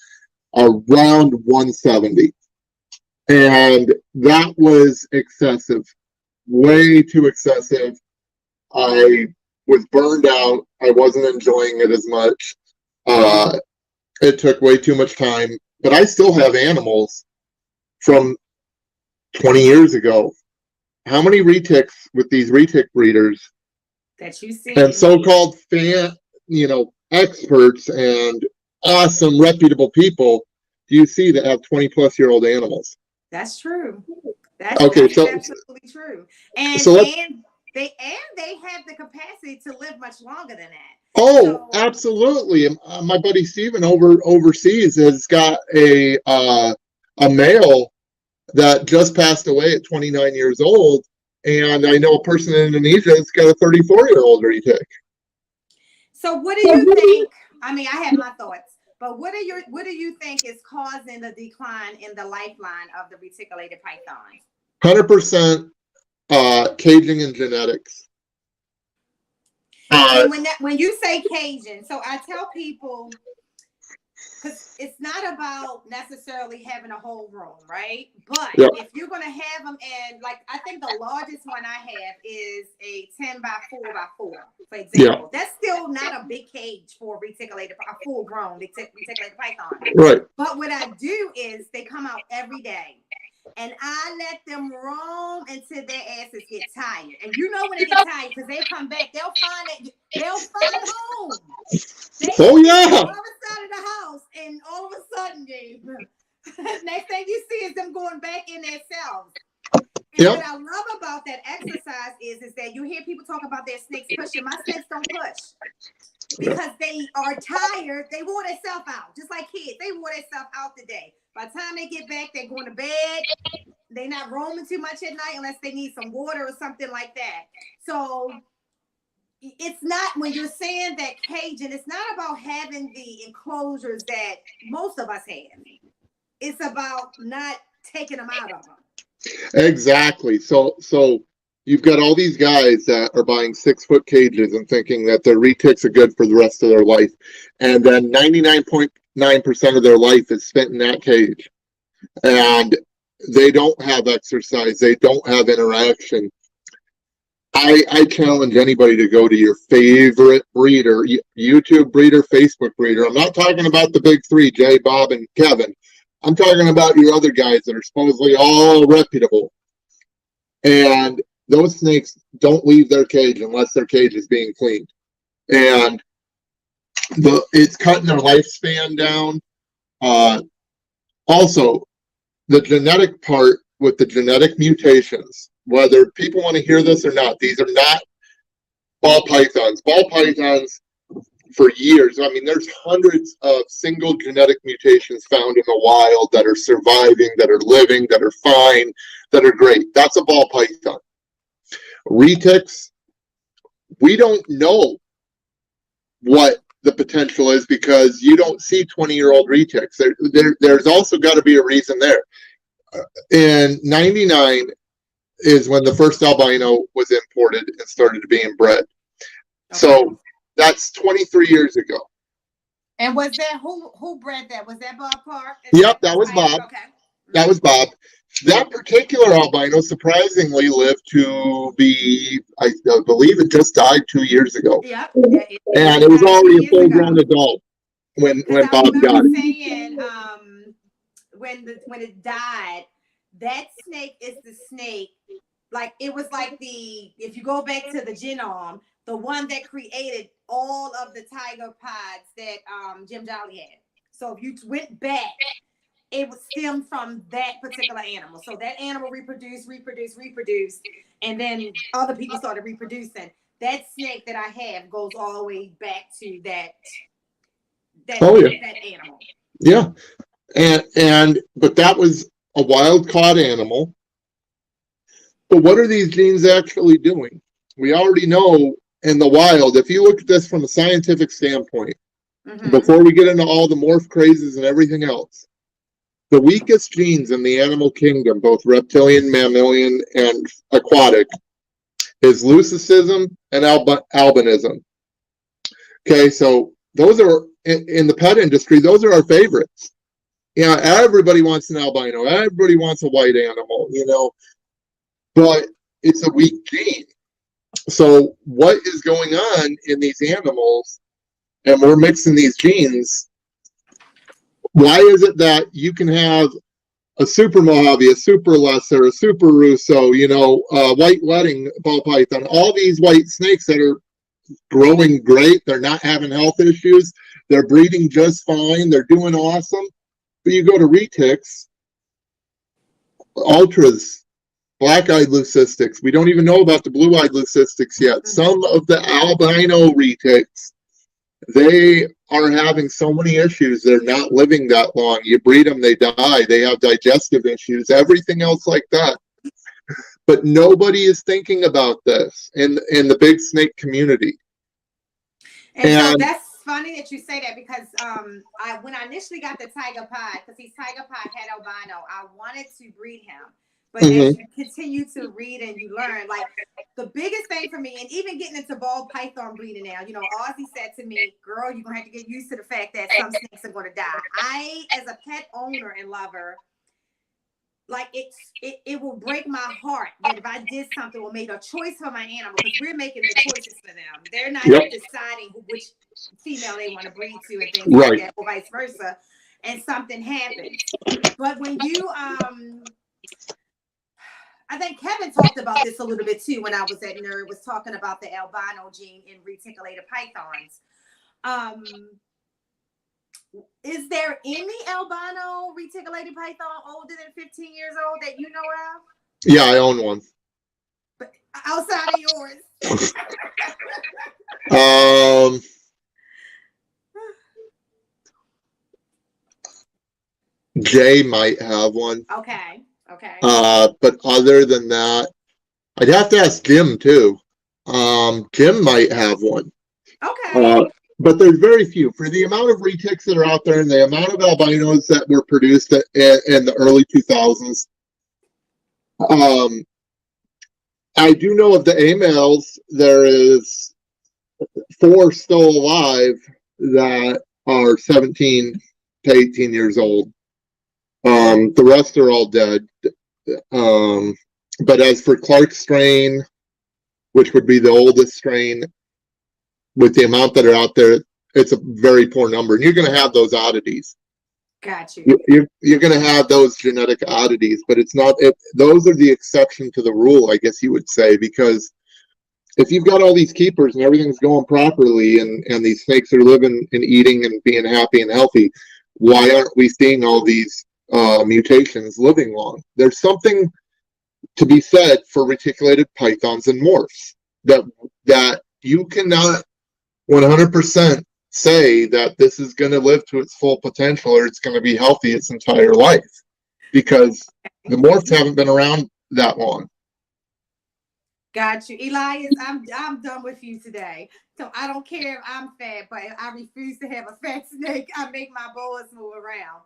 around 170, and that was excessive, way too excessive. I was burned out. I wasn't enjoying it as much. It took way too much time, but I still have animals from 20 years ago. How many retics with these retic breeders that you see and so-called experts and awesome, reputable people do you see that have 20-plus-year-old animals? That's true. That's absolutely true. And they have the capacity to live much longer than that. Oh, so, absolutely. My buddy Steven overseas has got a male that just passed away at 29 years old, and I know a person in Indonesia that's got a 34-year-old retic. So what do you think? I mean, I have my thoughts, but what do you think is causing the decline in the lifeline of the reticulated python? 100% caging and genetics. And when you say caging, so I tell people, because it's not about necessarily having a whole room, right? But if you're going to have them in, like, I think the largest one I have is a 10 by 4 by 4, for example. That's still not a big cage for a full-grown reticulated python. Right. But what I do is they come out every day, and I let them roam until their asses get tired. And you know when they get tired, because they come back, they'll find home. Oh yeah. On the other side of the house, and all of a sudden, next thing you see is them going back in their cells. And what I love about that exercise is that you hear people talk about their snakes pushing. My snakes don't push because they are tired. They wore themselves out, just like kids. They wore themselves out today. By the time they get back, they're going to bed. They're not roaming too much at night unless they need some water or something like that. So it's not, when you're saying that caging, it's not about having the enclosures that most of us have. It's about not taking them out of them. Exactly. So you've got all these guys that are buying 6-foot cages and thinking that their retics are good for the rest of their life. And then 99.9% of their life is spent in that cage. And they don't have exercise. They don't have interaction. I challenge anybody to go to your favorite breeder, YouTube breeder, Facebook breeder. I'm not talking about the big three, Jay, Bob, and Kevin. I'm talking about your other guys that are supposedly all reputable. And those snakes don't leave their cage unless their cage is being cleaned. And it's cutting their lifespan down. Also, the genetic part with the genetic mutations, whether people want to hear this or not, these are not ball pythons. Ball pythons, for years, I mean, there's hundreds of single genetic mutations found in the wild that are surviving, that are living, that are fine, that are great. That's a ball python. Retics, we don't know what the potential is because you don't see 20-year-old retics. There's also got to be a reason there. In 99 is when the first albino was imported and started being bred. Okay. So that's 23 years ago. And was that who bred that? Was that Bob Clark? Yep, that was Bob. Okay. That was Bob. That particular albino surprisingly lived to be, I believe it just died 2 years ago. Yep. And it was already a full-grown adult when Bob got it. Saying, when it died, that snake is the snake. Like it was like if you go back to the genome, the one that created all of the tiger pods that Jim Jolly had. So if you went back, it would stem from that particular animal. So that animal reproduced, and then other people started reproducing. That snake that I have goes all the way back to that animal. Yeah. But that was a wild caught animal. But what are these genes actually doing? We already know in the wild, if you look at this from a scientific standpoint, before we get into all the morph crazes and everything else, the weakest genes in the animal kingdom, both reptilian, mammalian, and aquatic, is leucism and albinism. Okay, so those are, in the pet industry, those are our favorites. Yeah, everybody wants an albino, everybody wants a white animal, but it's a weak gene. So what is going on in these animals, and we're mixing these genes? Why is it that you can have a super Mojave, a super Lesser, a super Russo, white wedding ball python, all these white snakes that are growing great, they're not having health issues, they're breeding just fine, they're doing awesome. But you go to retics, ultras, black-eyed leucistics. We don't even know about the blue-eyed leucistics yet. Some of the albino retics, they are having so many issues. They're not living that long. You breed them, they die. They have digestive issues, everything else like that. But nobody is thinking about this in the big snake community. And so that's funny that you say that, because when I initially got the tiger pod, because he's tiger pod had albino, I wanted to breed him. But as you continue to read and you learn, like the biggest thing for me, and even getting into ball python breeding now, Ozzy said to me, girl, you're going to have to get used to the fact that some snakes are going to die. I, as a pet owner and lover, like it will break my heart that if I did something or made a choice for my animal, because we're making the choices for them. They're not deciding which female they want to breed to and things like that, or vice versa, and something happens. But when you I think Kevin talked about this a little bit too when I was at Nerd, was talking about the albino gene in reticulated pythons. Is there any albino reticulated python older than 15 years old that you know of? Yeah, I own one. But outside of yours? Jay might have one. Okay. But other than that, I'd have to ask Jim too. Jim might have one. Okay. But there's very few. For the amount of retics that are out there and the amount of albinos that were produced in the early 2000s, I do know of the A-males, there is 4 still alive that are 17 to 18 years old. The rest are all dead. But as for Clark's strain, which would be the oldest strain, with the amount that are out there, it's a very poor number. And you're going to have those oddities. Got you. You're going to have those genetic oddities, but it's not. Those are the exception to the rule, I guess you would say, because if you've got all these keepers and everything's going properly, and these snakes are living and eating and being happy and healthy, why aren't we seeing all these mutations living long? There's something to be said for reticulated pythons and morphs that you cannot 100% say that this is going to live to its full potential or it's going to be healthy its entire life, because the morphs haven't been around that long. Got you. Elias, I'm done with you today. So I don't care if I'm fat, but I refuse to have a fat snake. I make my boas move around.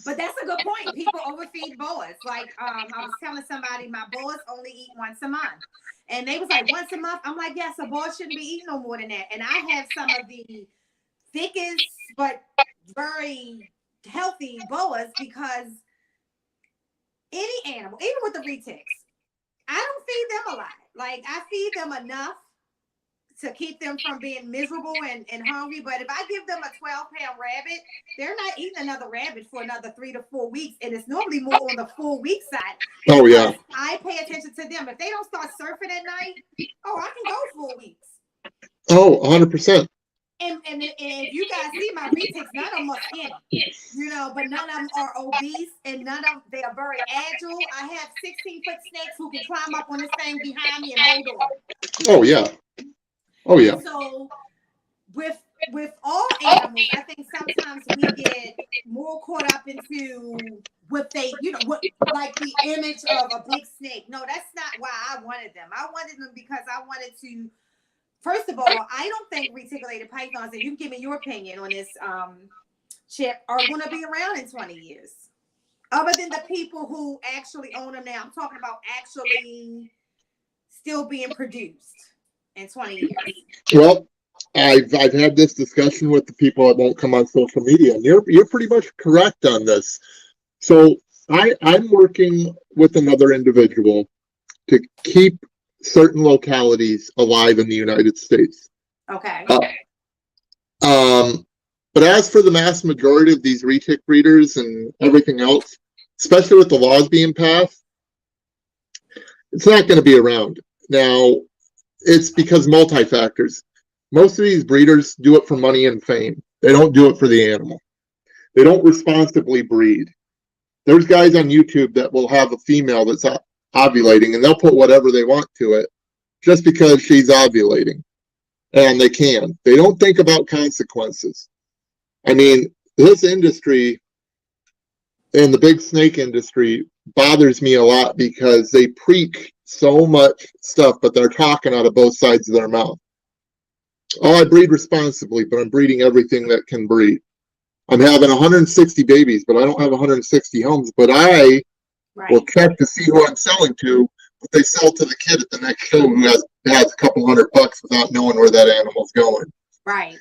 But that's a good point. People overfeed boas. Like I was telling somebody, my boas only eat once a month. And they was like, once a month? I'm like, yes, a boa shouldn't be eating no more than that. And I have some of the thickest but very healthy boas, because any animal, even with the retics, I don't feed them a lot. Like I feed them enough to keep them from being miserable and hungry. But if I give them a 12-pound rabbit, they're not eating another rabbit for another 3 to 4 weeks. And it's normally more on the 4-week side. Oh, yeah. I pay attention to them. If they don't start surfing at night, I can go 4 weeks. Oh, 100%. And if you guys see my retics, none of them are skinny, but none of them are obese, and none of them, they are very agile. I have 16-foot snakes who can climb up on this thing behind me and hold on. Oh, yeah. Oh, yeah. And so with all animals, I think sometimes we get more caught up into what they, like the image of a big snake. No, that's not why I wanted them. I wanted them because I wanted to. First of all, I don't think reticulated pythons, and you can give me your opinion on this, Chip, are going to be around in 20 years. Other than the people who actually own them now. I'm talking about actually still being produced in 20 years. Well, I've had this discussion with the people that won't come on social media, and you're pretty much correct on this. So I'm working with another individual to keep certain localities alive in the United States. Okay. But as for the mass majority of these retic breeders and everything else, especially with the laws being passed, it's not going to be around. Now, it's because multi-factors. Most of these breeders do it for money and fame. They don't do it for the animal. They don't responsibly breed. There's guys on YouTube that will have a female that's ovulating, and they'll put whatever they want to it just because she's ovulating, and they can. They don't think about consequences. I mean, this industry and the big snake industry bothers me a lot because they preach so much stuff, but they're talking out of both sides of their mouth. I breed responsibly, but I'm breeding everything that can breed. I'm having 160 babies, but I don't have 160 homes, but I will check to see who I'm selling to, but they sell to the kid at the next show who has a couple $100 without knowing where that animal's going. Right.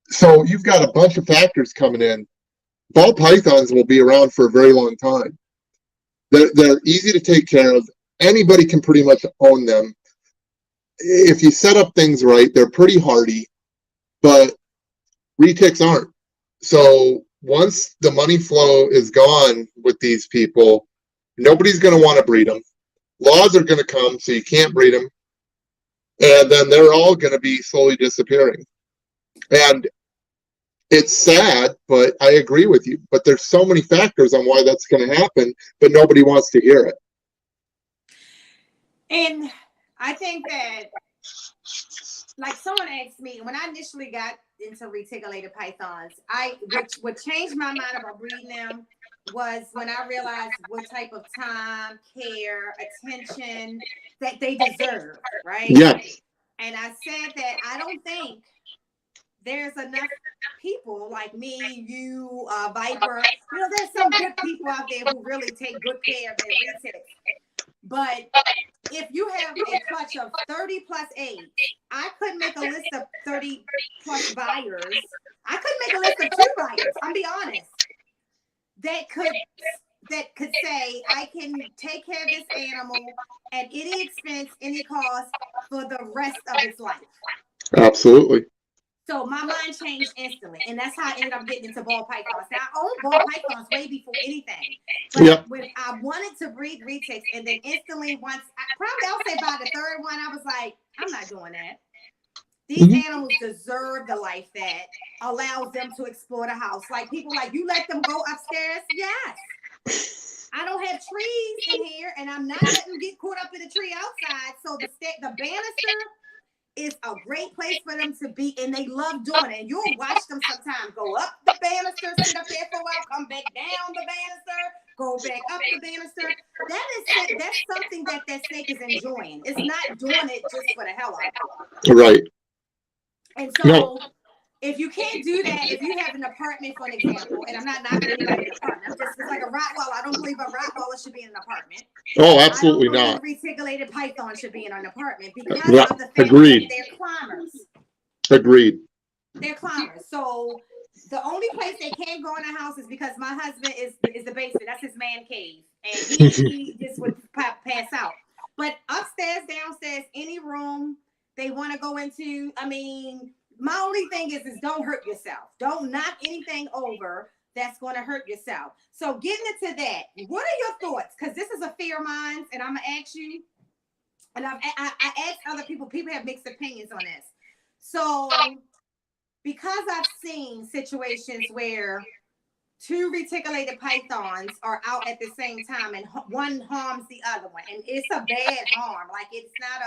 So you've got a bunch of factors coming in. Ball pythons will be around for a very long time. They're easy to take care of. Anybody can pretty much own them. If you set up things right, they're pretty hardy, but retics aren't. So once the money flow is gone with these people, nobody's going to want to breed them. Laws are going to come, so you can't breed them. And then they're all going to be slowly disappearing. And it's sad, but I agree with you. But there's so many factors on why that's going to happen, but nobody wants to hear it. And I think that, like someone asked me, when I initially got into reticulated pythons, what changed my mind about breeding them was when I realized what type of time, care, attention that they deserve, right? Yes. And I said that I don't think there's enough people like me, you, Viper. There's some good people out there who really take good care of their retics. But if you have a clutch of 30 plus eggs, I couldn't make a list of 30 plus buyers. I couldn't make a list of 2 buyers. I'm be honest. That could say I can take care of this animal at any expense, any cost for the rest of its life. Absolutely. So my mind changed instantly, and that's how I ended up getting into ball pythons. Now, I owned ball pythons way before anything. But when I wanted to breed retics, and then instantly I'll say by the 3rd one, I was like, I'm not doing that. These animals deserve the life that allows them to explore the house. Like people like, you let them go upstairs? Yes. I don't have trees in here, and I'm not letting them get caught up in the tree outside. So the banister is a great place for them to be, and they love doing it. And you'll watch them sometimes go up the banister, sit up there for a while, come back down the banister, go back up the banister. That's something that snake is enjoying. It's not doing it just for the hell of it. Right. And so if you can't do that, if you have an apartment, for an example, and I'm not knocking anybody in an apartment, it's like a Rottweiler. I don't believe a Rottweiler should be in an apartment. Oh, absolutely not. Reticulated python should be in an apartment because of the fact Agreed. that they're climbers. Agreed. They're climbers. So the only place they can't go in the house is because my husband is the basement. That's his man cave, and he just would pass out. But upstairs, downstairs, any room They want to go into, I mean, my only thing is don't hurt yourself. Don't knock anything over that's going to hurt yourself. So getting into that, what are your thoughts? Because this is a fear of mine, and I'm going to ask you, and I asked other people have mixed opinions on this. So because I've seen situations where two reticulated pythons are out at the same time and one harms the other one, and it's a bad harm. Like, it's not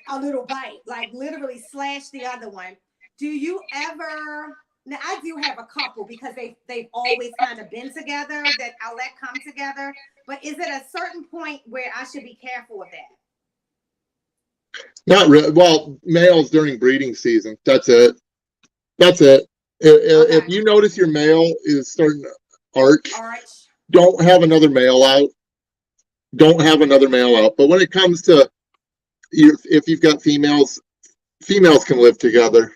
a little bite, like literally slash the other one. Do you ever, now I do have a couple because they've always kind of been together that I'll let come together, but is it a certain point where I should be careful with that? Not really. Well, males during breeding season. That's it. Okay. If you notice your male is starting to arch, don't have another male out. Don't have another male out. But when it comes to, if you've got females can live together.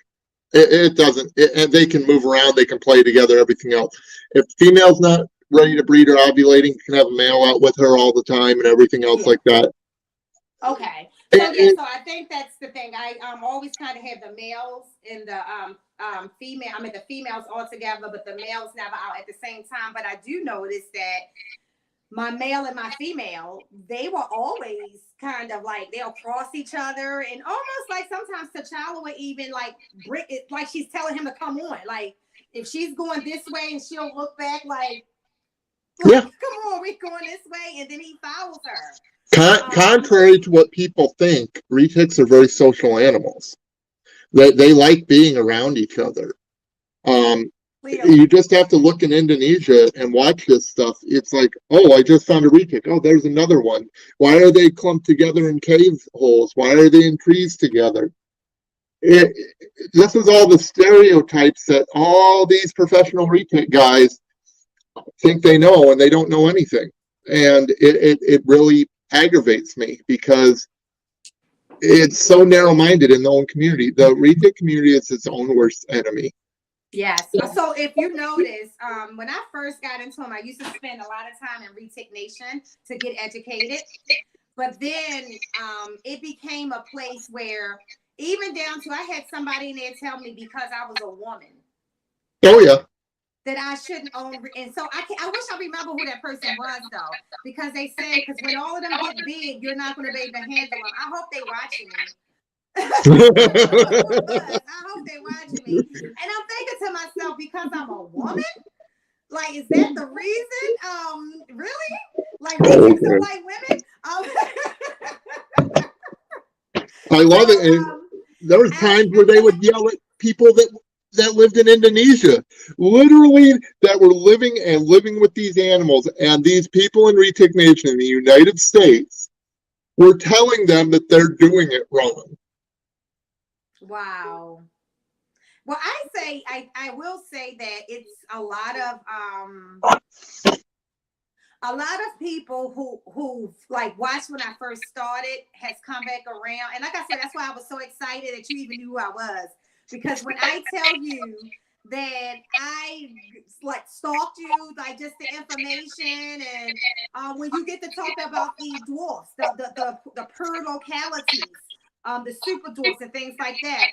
It doesn't, and they can move around, they can play together, everything else. If female's not ready to breed or ovulating, you can have a male out with her all the time and everything else like that. Okay. So so I think that's the thing. I always kind of have the males and the the females all together, but the males never out at the same time. But I do notice that my male and my female, they were always kind of like, they'll cross each other, and almost like sometimes T'Challa would even like break it, like she's telling him to come on. Like, if she's going this way and she'll look back like come on, we're going this way, and then he follows her. Contrary to what people think, retics are very social animals. They like being around each other. You just have to look in Indonesia and watch this stuff. It's like, oh, I just found a retic. Oh, there's another one. Why are they clumped together in cave holes? Why are they in trees together? This is all the stereotypes that all these professional retic guys think they know, and they don't know anything. And it really aggravates me because it's so narrow-minded in the own community. The retic community is its own worst enemy. Yes. So if you notice, when I first got into them, I used to spend a lot of time in Retic Nation to get educated. But then it became a place where, even down to, I had somebody in there tell me because I was a woman. Oh, yeah. That I shouldn't own. And so I wish I remember who that person was, though, because they said, because when all of them get big, you're not going to be able to handle them. I hope they watching me. I hope they watching me. And I'm thinking to myself, because I'm a woman, like, is that the reason? Really? Like, retics don't like women? I love it. And there was times where they would yell at people that lived in Indonesia, literally, that were living with these animals, and these people in Retic Nation in the United States were telling them that they're doing it wrong. Wow. Well, I will say that it's a lot of people who like watched when I first started has come back around. And like I said, that's why I was so excited that you even knew who I was. Because when I tell you that I like stalked you, like just the information, and when you get to talk about the dwarfs, the pure localities, the super dwarfs and things like that.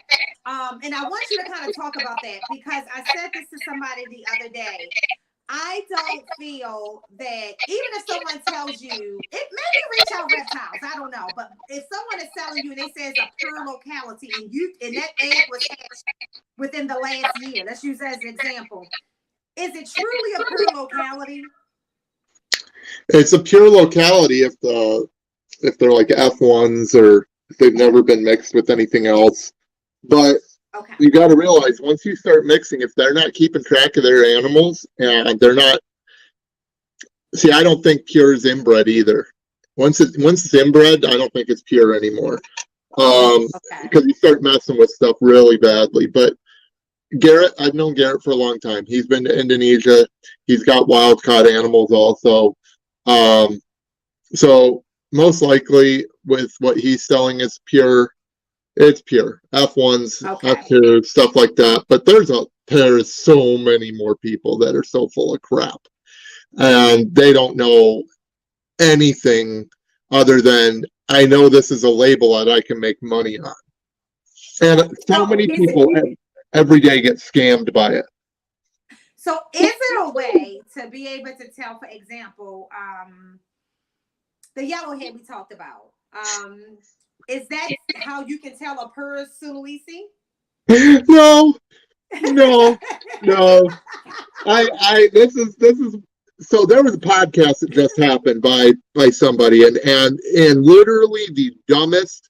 And I want you to kind of talk about that, because I said this to somebody the other day. I don't feel that, even if someone tells you, it maybe reach out reptiles, I don't know, but if someone is telling you and they say it's a pure locality and that egg was hatched within the last year, let's use that as an example, is it truly a pure locality? It's a pure locality if they're like F1s or if they've never been mixed with anything else. But you got to realize, once you start mixing, if they're not keeping track of their animals and they're not, see, I don't think pure is inbred either. Once it's inbred, I don't think it's pure anymore. Because you start messing with stuff really badly. But Garrett, I've known Garrett for a long time. He's been to Indonesia. He's got wild caught animals also. So most likely with what he's selling is pure. It's pure F1s, F2, stuff like that. But there's so many more people that are so full of crap, and they don't know anything other than I know this is a label that I can make money on. And so many people every day get scammed by it. So is it a way to be able to tell, for example, the yellowhead we talked about? Is that how you can tell a purr Sulawesi? No, no, no. This is so there was a podcast that just happened by somebody and literally the dumbest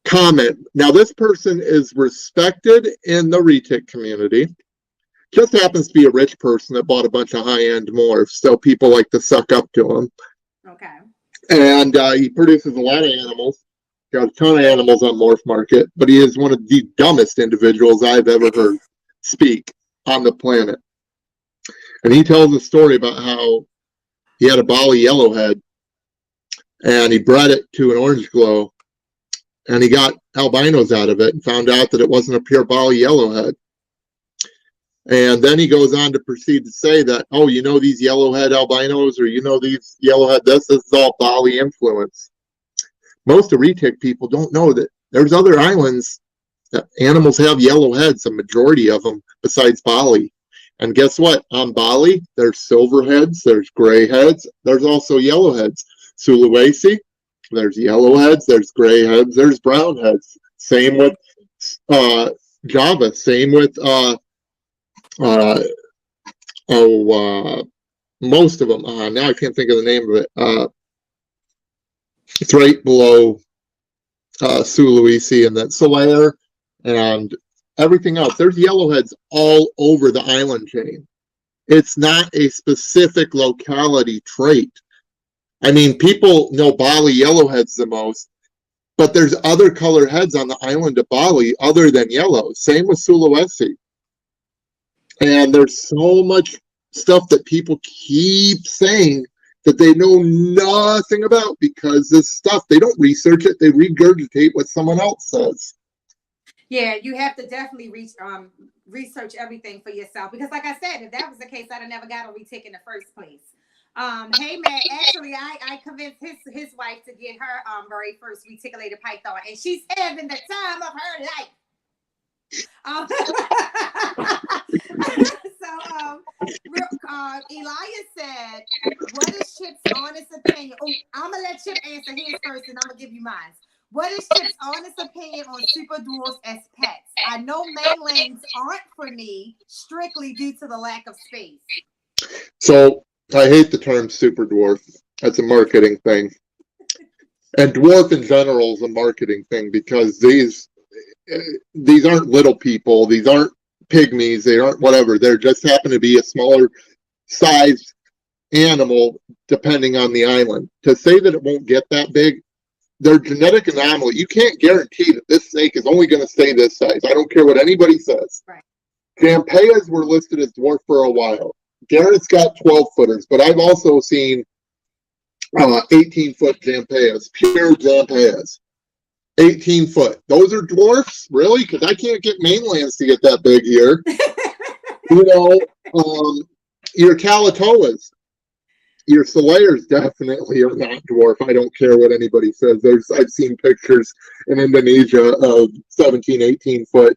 comment. Now this person is respected in the retic community. Just happens to be a rich person that bought a bunch of high-end morphs, so people like to suck up to him. Okay. And he produces a lot of animals. Got a ton of animals on Morph Market, but he is one of the dumbest individuals I've ever heard speak on the planet. And he tells a story about how he had a Bali yellowhead and he bred it to an orange glow and he got albinos out of it and found out that it wasn't a pure Bali yellowhead. And then he goes on to proceed to say that, oh, you know, these yellowhead albinos, or you know, these yellowhead, this is all Bali influence. Most of retic people don't know that there's other islands that animals have yellowheads, a majority of them, besides Bali. And guess what? On Bali, there's silverheads, there's gray heads, there's also yellowheads. Sulawesi, there's yellowheads, there's gray heads, there's brown heads. Same with Java, same with most of them. Now I can't think of the name of it. It's right below Sulawesi and then Solaire and everything else. There's yellowheads all over the island chain. It's not a specific locality trait. I mean, people know Bali yellowheads the most, but there's other color heads on the island of Bali other than yellow. Same with Sulawesi. And there's so much stuff that people keep saying that they know nothing about because this stuff, they don't research it, they regurgitate what someone else says. Yeah, you have to definitely research everything for yourself because, like I said, if that was the case, I'd have never got a retic in the first place. Hey Matt, actually, I convinced his wife to get her very first reticulated python, and she's having the time of her life. Elias said, "What is Chip's honest opinion?" Oh, I'm gonna let Chip answer his first, and I'm gonna give you mine. What is Chip's honest opinion on super dwarfs as pets? I know mainlands aren't for me strictly due to the lack of space. So I hate the term super dwarf. That's a marketing thing. And dwarf in general is a marketing thing because these aren't little people. These aren't pygmies. They aren't whatever. They just happen to be a smaller size animal depending on the island. To say that it won't get that big, they're genetic anomaly. You can't guarantee that this snake is only going to stay this size. I don't care what anybody says. Right. Jampeas were listed as dwarf for a while. Garrett's got 12-footers, but I've also seen 18-foot Jampeas, pure Jampeas. 18-foot. Those are dwarfs? Really? Because I can't get mainlands to get that big here. You know, your Calatoas, your Solairs definitely are not dwarf. I don't care what anybody says. I've seen pictures in Indonesia of 17, 18-foot,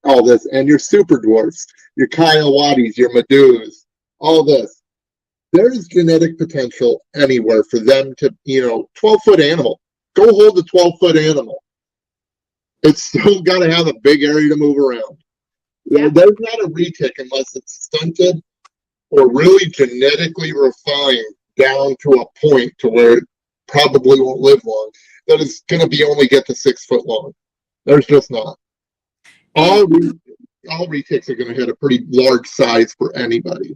all this. And your super dwarfs, your Kiowatis, your Madus, all this. There is genetic potential anywhere for them to, 12-foot animal. Go hold a 12-foot animal. It's still got to have a big area to move around. Yeah. There's not a retic unless it's stunted or really genetically refined down to a point to where it probably won't live long. That is going to be only get to 6 foot long. There's just not. All retics are going to hit a pretty large size for anybody.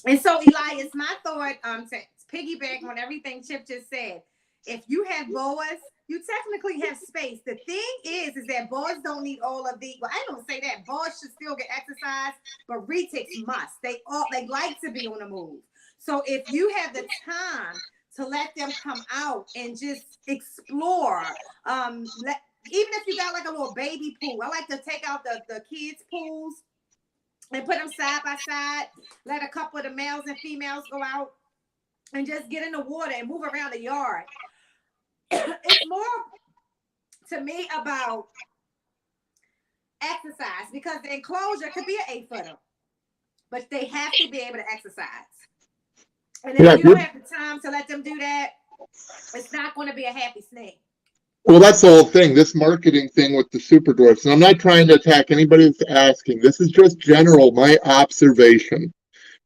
And so, Elias, my thought to piggyback on everything Chip just said, if you have boas, you technically have space. The thing is that boas don't need all of the. Well, I don't say that. Boas should still get exercise, but retics must. They like to be on the move. So if you have the time to let them come out and just explore, even if you got like a little baby pool, I like to take out the kids' pools and put them side by side. Let a couple of the males and females go out and just get in the water and move around the yard. it's more to me about exercise, because the enclosure could be an 8-footer, but they have to be able to exercise. And if you don't have the time to let them do that, it's not going to be a happy snake. Well, that's the whole thing, this marketing thing with the super dwarfs. And I'm not trying to attack anybody that's asking. This is just general, my observation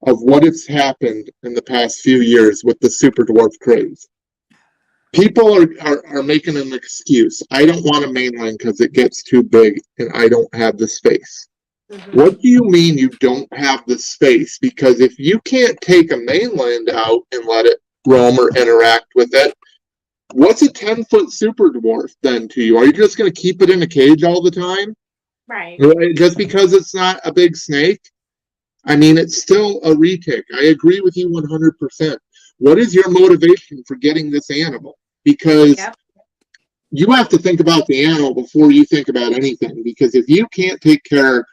of what has happened in the past few years with the super dwarf craze. People are making an excuse. I don't want a mainland because it gets too big and I don't have the space. Mm-hmm. What do you mean you don't have the space? Because if you can't take a mainland out and let it roam or interact with it, what's a 10-foot super dwarf then to you? Are you just going to keep it in a cage all the time? Right. Just because it's not a big snake? I mean, it's still a retic. I agree with you 100%. What is your motivation for getting this animal? Because you have to think about the animal before you think about anything. Because if you can't take care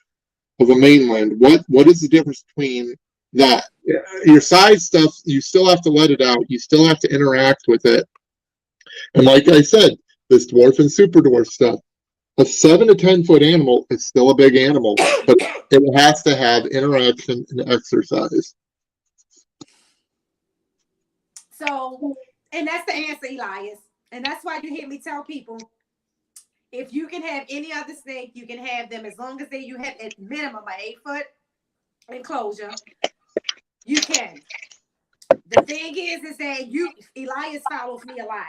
of a mainland, what is the difference between that? Your size stuff, you still have to let it out. You still have to interact with it. And like I said, this dwarf and super dwarf stuff, a 7 to 10 foot animal is still a big animal, but it has to have interaction and exercise. So, and that's the answer, Elias. And that's why you hear me tell people, if you can have any other snake, you can have them as long as you have at minimum an 8-foot enclosure. You can. The thing is that Elias follows me a lot.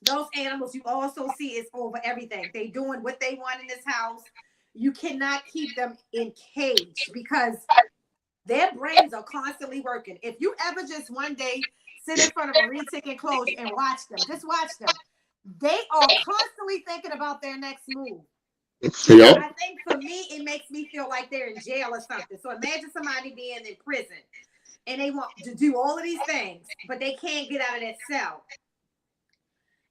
Those animals you also see is over everything. They doing what they want in this house. You cannot keep them in cage because their brains are constantly working. If you ever just one day sit in front of a retic enclosure and watch them, just watch them. They are constantly thinking about their next move. Yep. I think for me, it makes me feel like they're in jail or something. So imagine somebody being in prison and they want to do all of these things, but they can't get out of that cell.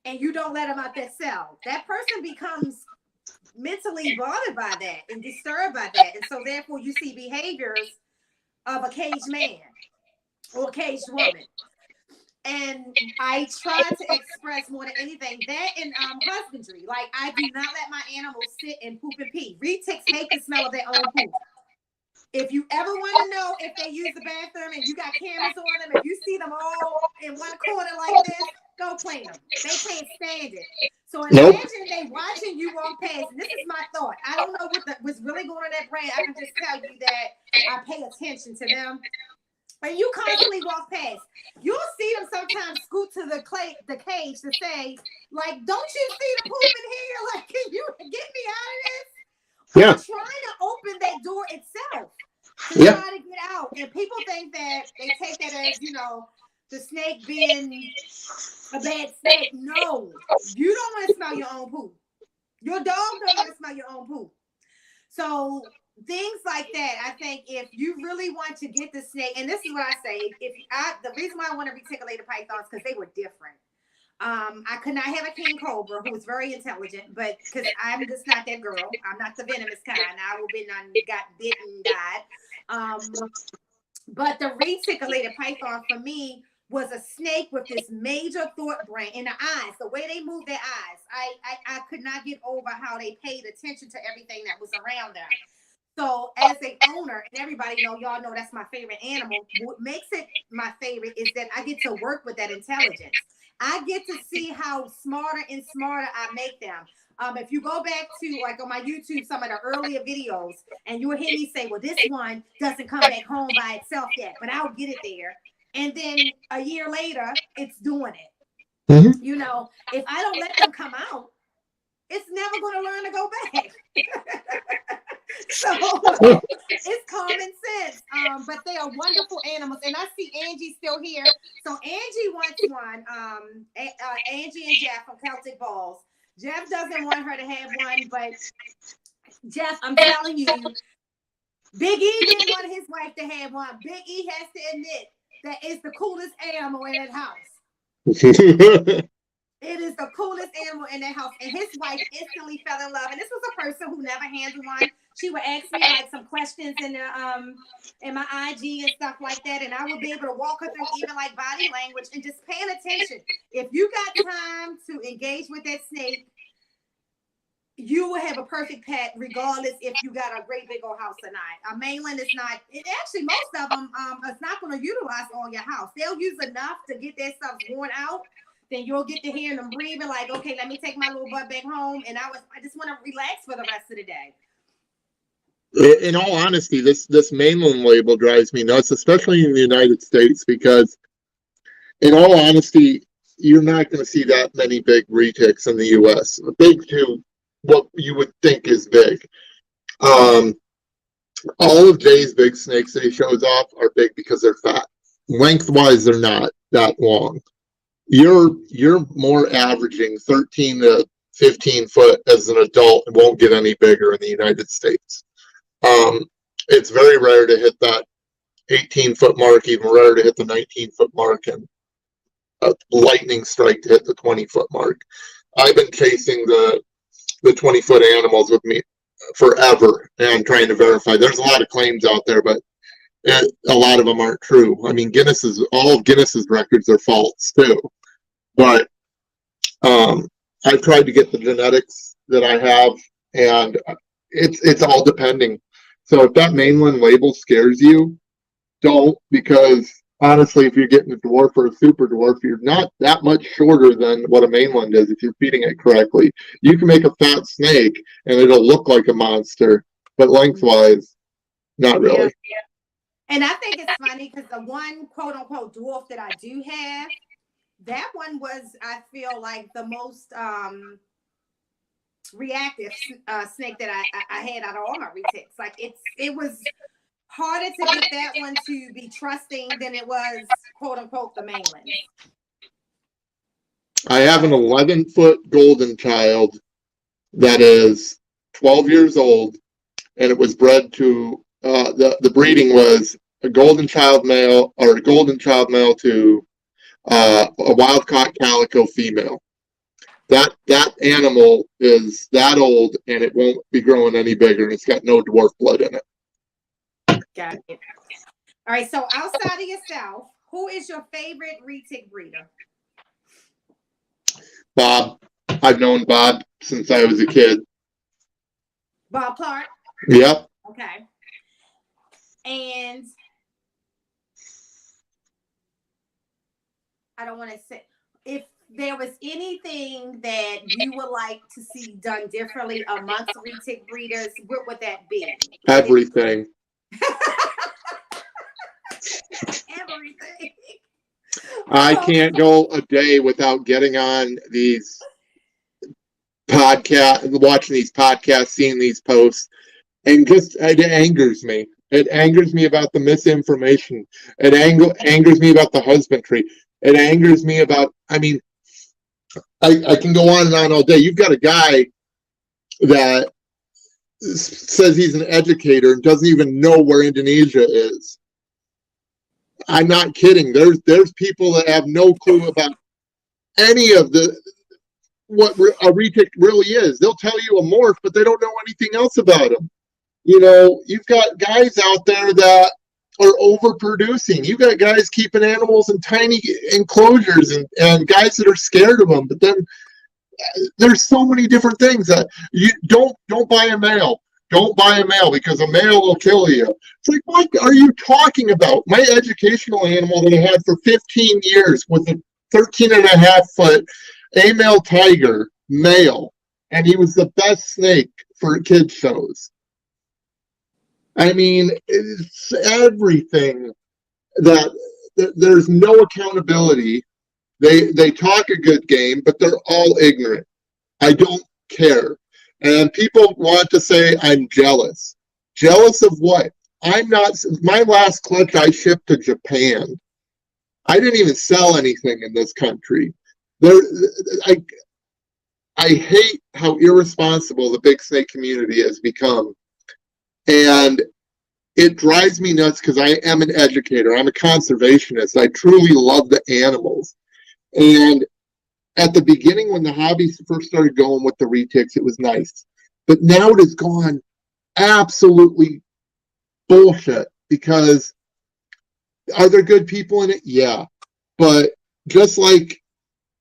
And you don't let them out that cell. That person becomes mentally bothered by that and disturbed by that. And so therefore you see behaviors of a caged man or a caged woman. And I try to express more than anything that in husbandry. Like, I do not let my animals sit and poop and pee. Retics hate the smell of their own poop. If you ever want to know if they use the bathroom and you got cameras on them, if you see them all in one corner like this, go clean them. They can't stand it. So imagine they watching you walk past, and this is my thought. I don't know what's really going on in that brain. I can just tell you that I pay attention to them. When you constantly walk past, you'll see them sometimes scoot to the cage to say, like, don't you see the poop in here? Like, can you get me out of this? Yeah. I'm trying to open that door itself to try to get out. And people think that they take that as, the snake being a bad snake. No, you don't want to smell your own poop. Your dog don't want to smell your own poop. So things like that, I think if you really want to get the snake, and this is what I say, the reason why I want to reticulated pythons because they were different. I could not have a king cobra who was very intelligent, but because I'm just not that girl. I'm not the venomous kind. I will be got bit and died. But the reticulated python for me was a snake with this major thought brain in the eyes, the way they move their eyes. I could not get over how they paid attention to everything that was around them. So as an owner, and everybody y'all know that's my favorite animal, what makes it my favorite is that I get to work with that intelligence. I get to see how smarter and smarter I make them. If you go back to, like, on my YouTube, some of the earlier videos, and you will hear me say, well, this one doesn't come back home by itself yet, but I'll get it there. And then a year later, it's doing it. Mm-hmm. If I don't let them come out, it's never going to learn to go back. So it's common sense. But they are wonderful animals. And I see Angie still here. So Angie wants one. Angie and Jeff from Celtic Balls. Jeff doesn't want her to have one, but Jeff, I'm telling you, Big E didn't want his wife to have one. Big E has to admit that it's the coolest animal in that house. It is the coolest animal in that house. And his wife instantly fell in love. And this was a person who never handled one. she would ask me like some questions in my IG and stuff like that, and I would be able to walk her through even like body language and just paying attention. If you got time to engage with that snake, you will have a perfect pet regardless if you got a great big old house or not. A mainland is not, it actually, most of them is not going to utilize all your house. They'll use enough to get their stuff worn out. Then you'll get to hearing them breathing like, okay, let me take my little butt back home. And I just want to relax for the rest of the day. In all honesty, this mainland label drives me nuts, especially in the United States, because in all honesty, you're not going to see that many big retics in the U.S. Big to what you would think is big. All of Jay's big snakes that he shows off are big because they're fat. Lengthwise, they're not that long. You're more averaging 13 to 15 foot as an adult and won't get any bigger in the United States. It's very rare to hit that 18-foot mark, even rare to hit the 19-foot mark, and a lightning strike to hit the 20-foot mark. I've been chasing the 20-foot animals with me forever and trying to verify. There's a lot of claims out there, but a lot of them aren't true. I mean, all of Guinness's records are false too. But I've tried to get the genetics that I have, and it's all depending. So if that mainland label scares you, don't, because honestly, if you're getting a dwarf or a super dwarf, you're not that much shorter than what a mainland is if you're feeding it correctly. You can make a fat snake and it'll look like a monster, but lengthwise, not really. Yeah. And I think it's funny because the one quote unquote dwarf that I do have, that one was, I feel like, the most reactive snake that I had out of all my retics. Like it was harder to get that one to be trusting than it was quote unquote the mainland. I have an 11-foot golden child that is 12 years old, and it was bred to the breeding was a golden child male to a wild-caught calico female. That animal is that old, and it won't be growing any bigger, and it's got no dwarf blood in it. Got it. All right, so outside of yourself, who is your favorite retic breeder? Bob. I've known Bob since I was a kid. Bob Clark? Yep. Okay. And I don't want to say, if there was anything that you would like to see done differently amongst retic breeders, what would that be? Everything. Everything. I can't go a day without getting on these podcasts, watching these podcasts, seeing these posts, and just it angers me. It angers me about the misinformation. It angers me about the husbandry. It angers me about, I mean, I can go on and on all day. You've got a guy that says he's an educator and doesn't even know where Indonesia is. I'm not kidding. There's people that have no clue about any of what a retic really is. They'll tell you a morph, but they don't know anything else about them. You know, you've got guys out there that are overproducing. You've got guys keeping animals in tiny enclosures and guys that are scared of them. But then there's so many different things that you don't buy a male. Don't buy a male because a male will kill you. It's like, what are you talking about? My educational animal that I had for 15 years was a 13.5-foot A-male tiger, male, and he was the best snake for kids shows. I mean, it's everything that there's no accountability. They talk a good game, but they're all ignorant. I don't care. And people want to say I'm jealous. Jealous of what? I'm not. My last clutch I shipped to Japan. I didn't even sell anything in this country. I hate how irresponsible the big snake community has become. And it drives me nuts because I am an educator. I'm a conservationist. I truly love the animals. And at the beginning, when the hobby first started going with the retics, it was nice. But now it has gone absolutely bullshit, because are there good people in it? Yeah. But just like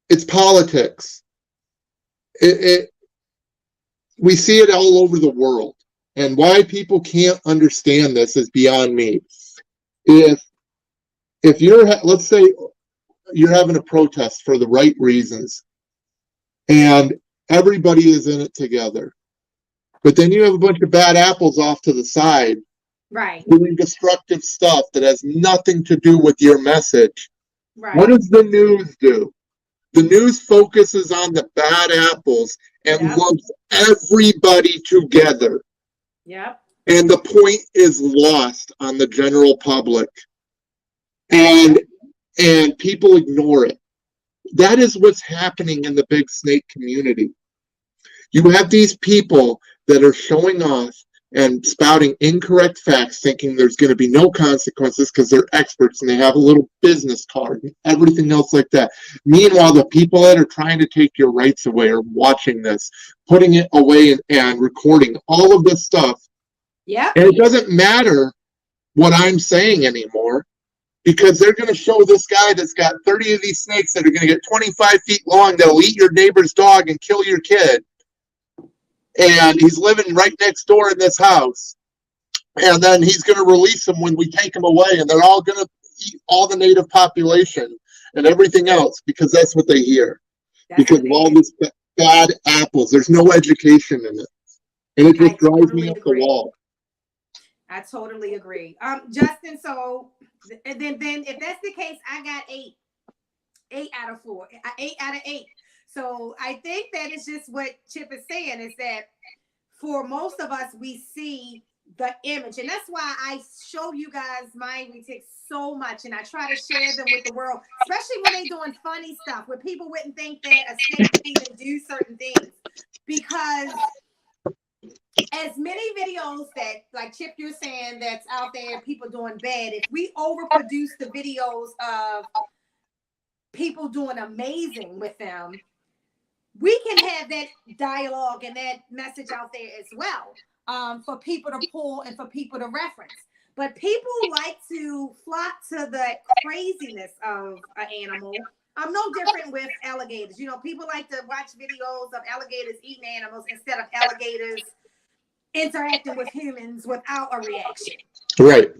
it's politics, we see it all over the world. And why people can't understand this is beyond me. If you're, let's say you're having a protest for the right reasons, and everybody is in it together, but then you have a bunch of bad apples off to the side, right, doing destructive stuff that has nothing to do with your message. right. What does the news do? The news focuses on the bad apples and Yep. lumps everybody together. Yep. And the point is lost on the general public. And people ignore it. That is what's happening in the big snake community. You have these people that are showing off and spouting incorrect facts, thinking there's going to be no consequences because they're experts and they have a little business card and everything else like that. Meanwhile, the people that are trying to take your rights away are watching this, putting it away and recording all of this stuff. Yep. And it doesn't matter what I'm saying anymore, because they're going to show this guy that's got 30 of these snakes that are going to get 25 feet long that'll eat your neighbor's dog and kill your kid. And he's living right next door in this house. And then he's going to release them when we take them away, and they're all going to eat all the native population and everything else, because that's what they hear. Because of all this bad apples. There's no education in it. And it just drives me up the wall. I totally agree. Justin, so then if that's the case, I got 8 out of 4, 8 out of 8. So I think that is just what Chip is saying, is that for most of us, we see the image. And that's why I show you guys my retics so much. And I try to share them with the world, especially when they're doing funny stuff where people wouldn't think that a snake could even do certain things. Because as many videos that, like Chip, you're saying, that's out there, people doing bad, if we overproduce the videos of people doing amazing with them, we can have that dialogue and that message out there as well, for people to pull and for people to reference. But people like to flock to the craziness of an animal. I'm no different with alligators. You know, people like to watch videos of alligators eating animals instead of alligators interacting with humans without a reaction. Right.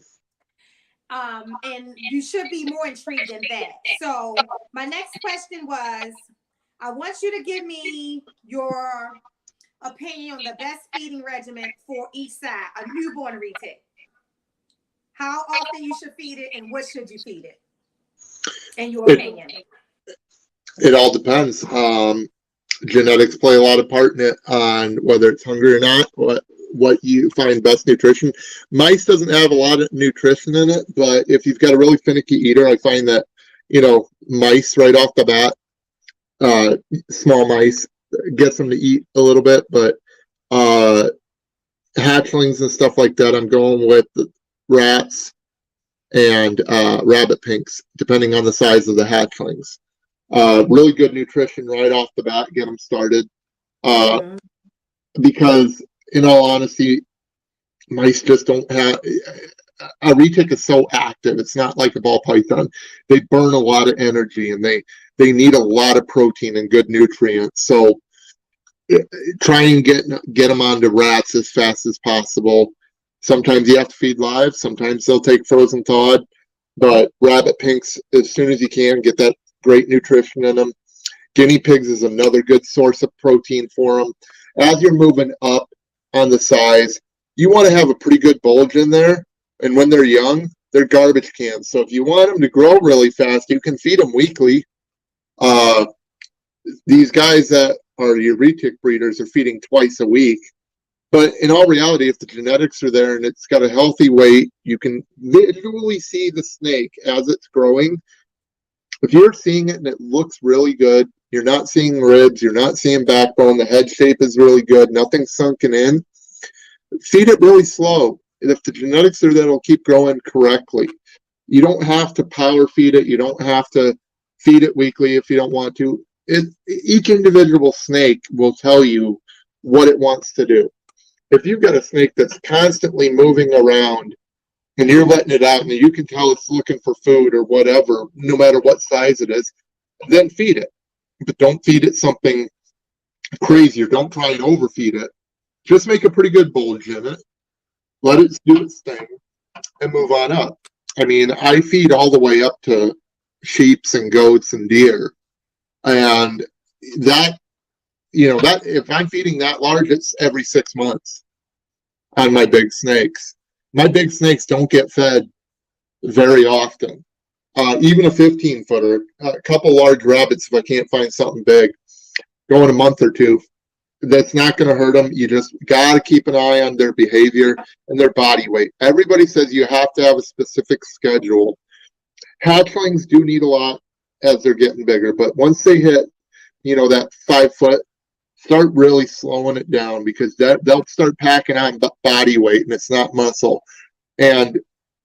And you should be more intrigued in that. So my next question was, I want you to give me your opinion on the best feeding regimen for each side, a newborn retic. How often you should feed it and what should you feed it, in your opinion? It all depends. Genetics play a lot of part in it, on whether it's hungry or not, what you find best nutrition. Mice doesn't have a lot of nutrition in it, but if you've got a really finicky eater, I find that, mice right off the bat, small mice, gets them to eat a little bit, but hatchlings and stuff like that, I'm going with rats and rabbit pinks, depending on the size of the hatchlings. Really good nutrition right off the bat, get them started. Because in all honesty, mice just don't have, a retic is so active. It's not like a ball python. They burn a lot of energy, and they need a lot of protein and good nutrients. So try and get them onto rats as fast as possible. Sometimes you have to feed live. Sometimes they'll take frozen thawed. But rabbit pinks, as soon as you can, get that great nutrition in them. Guinea pigs is another good source of protein for them. As you're moving up on the size, you want to have a pretty good bulge in there. And when they're young, they're garbage cans. So if you want them to grow really fast, you can feed them weekly. These guys that are your retic breeders are feeding twice a week. But in all reality, if the genetics are there and it's got a healthy weight, you can visually see the snake as it's growing. If you're seeing it and it looks really good, you're not seeing ribs, you're not seeing backbone, the head shape is really good, nothing's sunken in, feed it really slow. And if the genetics are there, it'll keep growing correctly. You don't have to power feed it. You don't have to feed it weekly if you don't want to. Each individual snake will tell you what it wants to do. If you've got a snake that's constantly moving around and you're letting it out and you can tell it's looking for food or whatever, no matter what size it is, then feed it. But don't feed it something crazy, or don't try and overfeed it. Just make a pretty good bulge in it, let it do its thing, and move on up. I mean, I feed all the way up to sheeps and goats and deer, and that, that if I'm feeding that large, it's every 6 months on my big snakes. My big snakes don't get fed very often. Even a 15-footer, a couple large rabbits, if I can't find something big, go in a month or two. That's not going to hurt them. You just got to keep an eye on their behavior and their body weight. Everybody says you have to have a specific schedule. Hatchlings do need a lot as they're getting bigger, but once they hit, that 5 foot, start really slowing it down, because they'll start packing on body weight, and it's not muscle. And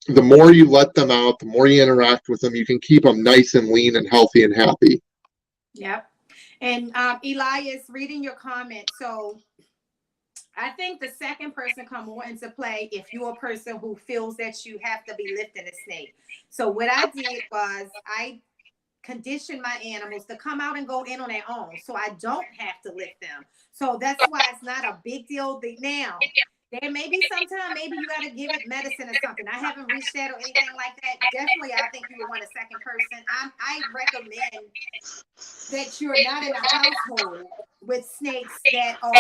the more you let them out, the more you interact with them, you can keep them nice and lean and healthy and happy. Yep. And Elias, reading your comment, so I think the second person come more into play if you're a person who feels that you have to be lifting a snake. So what I did was I condition my animals to come out and go in on their own, so I don't have to lift them. So that's why it's not a big deal. Now, there may be sometime maybe you got to give it medicine or something. I haven't reached that or anything like that. Definitely, I think you would want a second person. I recommend that you're not in a household with snakes that are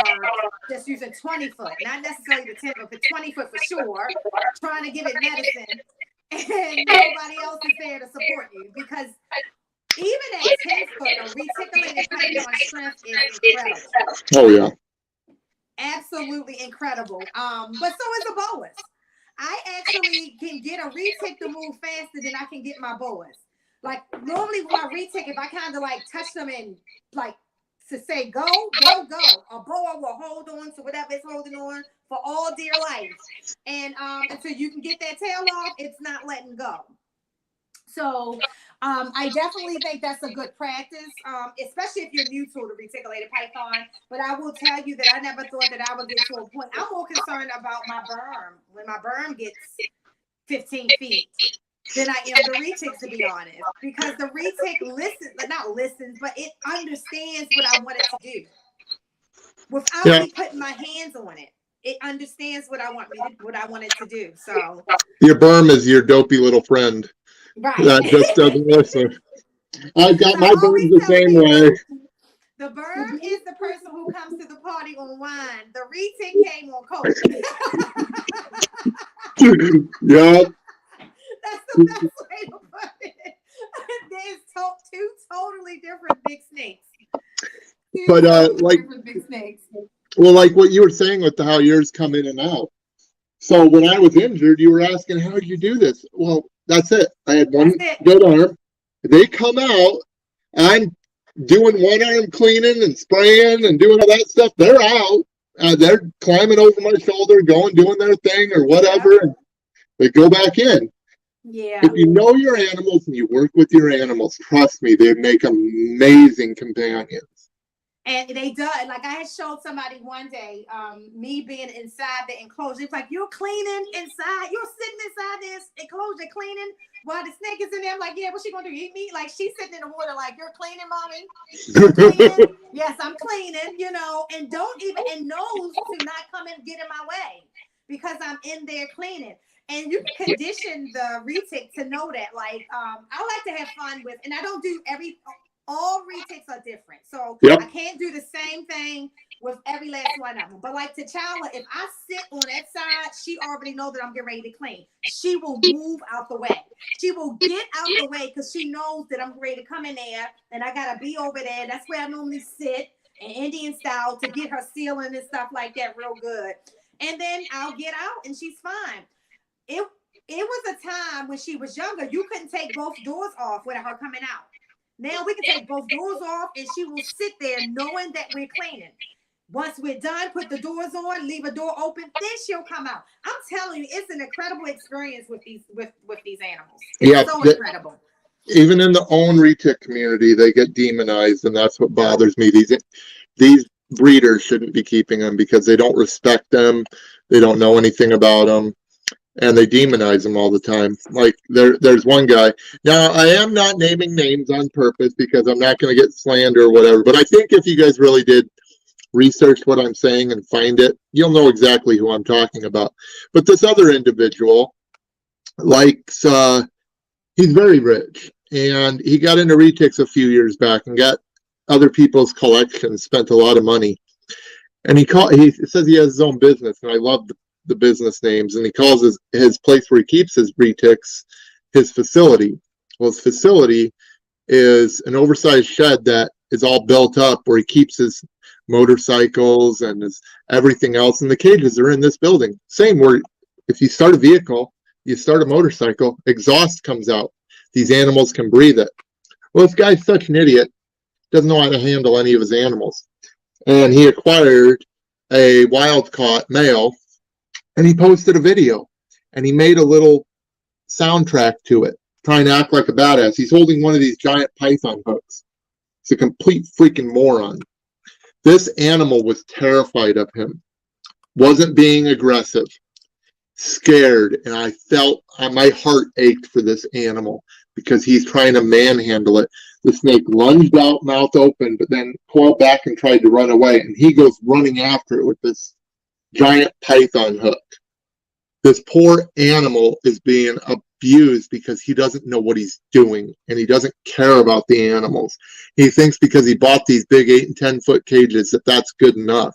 just using 20 foot, not necessarily the 10 foot, but 20 foot for sure, trying to give it medicine, and nobody else is there to support you, because even at 10 foot, a reticulated python strength is incredible. Oh, yeah. Absolutely incredible. But so is a boas. I actually can get a retic to move faster than I can get my boas. Like, normally with my retic, if I kind of like touch them and like to say go, a boa will hold on to whatever it's holding on for all dear life. And until you can get that tail off, it's not letting go. So I definitely think that's a good practice, especially if you're new to the reticulated python. But I will tell you that I never thought that I would get to a point. I'm more concerned about my berm. When my berm gets 15 feet, than I am the retic, to be honest. Because the retic not listens, but it understands what I want it to do. Without me putting my hands on it. It understands what I want it to do. So your berm is your dopey little friend. Right. That just doesn't listen. I've got my berm the same way. The berm is the person who comes to the party on wine. The retic came on coke. Yeah. That's the best way to put it. There's two totally different big snakes. Different big snakes. Well, like what you were saying with how yours come in and out. So when I was injured, you were asking, how did you do this? Well, that's it. I had one good arm. They come out. I'm doing one arm cleaning and spraying and doing all that stuff. They're out. They're climbing over my shoulder, doing their thing or whatever. And they go back in. Yeah. If you know your animals and you work with your animals, trust me, they make amazing companions. And they do. Like I had showed somebody one day, me being inside the enclosure. It's like, you're cleaning inside. You're sitting inside this enclosure cleaning while the snake is in there. I'm like, yeah, what's she gonna do? Eat me? Like, she's sitting in the water like, you're cleaning, mommy? You're cleaning? Yes, I'm cleaning, and knows to not come and get in my way because I'm in there cleaning. And you can condition the retic to know that. Like, I like to have fun with, and I don't do all retics are different. So I can't do the same thing with every last one of them. But like T'Challa, if I sit on that side, she already knows that I'm getting ready to clean. She will move out the way. She will get out the way because she knows that I'm ready to come in there and I gotta be over there. That's where I normally sit in Indian style to get her sealing and stuff like that real good. And then I'll get out and she's fine. It was a time when she was younger, you couldn't take both doors off with her coming out. Now we can take both doors off and she will sit there knowing that we're cleaning. Once we're done, put the doors on, leave a door open, then she'll come out. I'm telling you, it's an incredible experience with these animals. It's so incredible. Even in the own retic community, they get demonized, and that's what bothers me. These breeders shouldn't be keeping them because they don't respect them. They don't know anything about them. And they demonize them all the time. Like there's one guy. Now, I am not naming names on purpose because I'm not going to get slander or whatever. But I think if you guys really did research what I'm saying and find it, you'll know exactly who I'm talking about. But this other individual likes, he's very rich. And he got into retics a few years back and got other people's collections, spent a lot of money. And he says he has his own business. And I love the business names, and he calls his place where he keeps his retics his facility. Well, his facility is an oversized shed that is all built up where he keeps his motorcycles and his everything else, and the cages are in this building. Same where if you start a vehicle, you start a motorcycle, exhaust comes out. These animals can breathe it. Well, this guy's such an idiot, doesn't know how to handle any of his animals. And he acquired a wild-caught male, and he posted a video, and he made a little soundtrack to it, trying to act like a badass. He's holding one of these giant python hooks. He's a complete freaking moron. This animal was terrified of him, wasn't being aggressive, scared, and I felt my heart ached for this animal because he's trying to manhandle it. The snake lunged out, mouth open, but then pulled back and tried to run away, and he goes running after it with this giant python hook. This poor animal is being abused because he doesn't know what he's doing, and he doesn't care about the animals. He thinks because he bought these big 8 and 10-foot cages that that's good enough.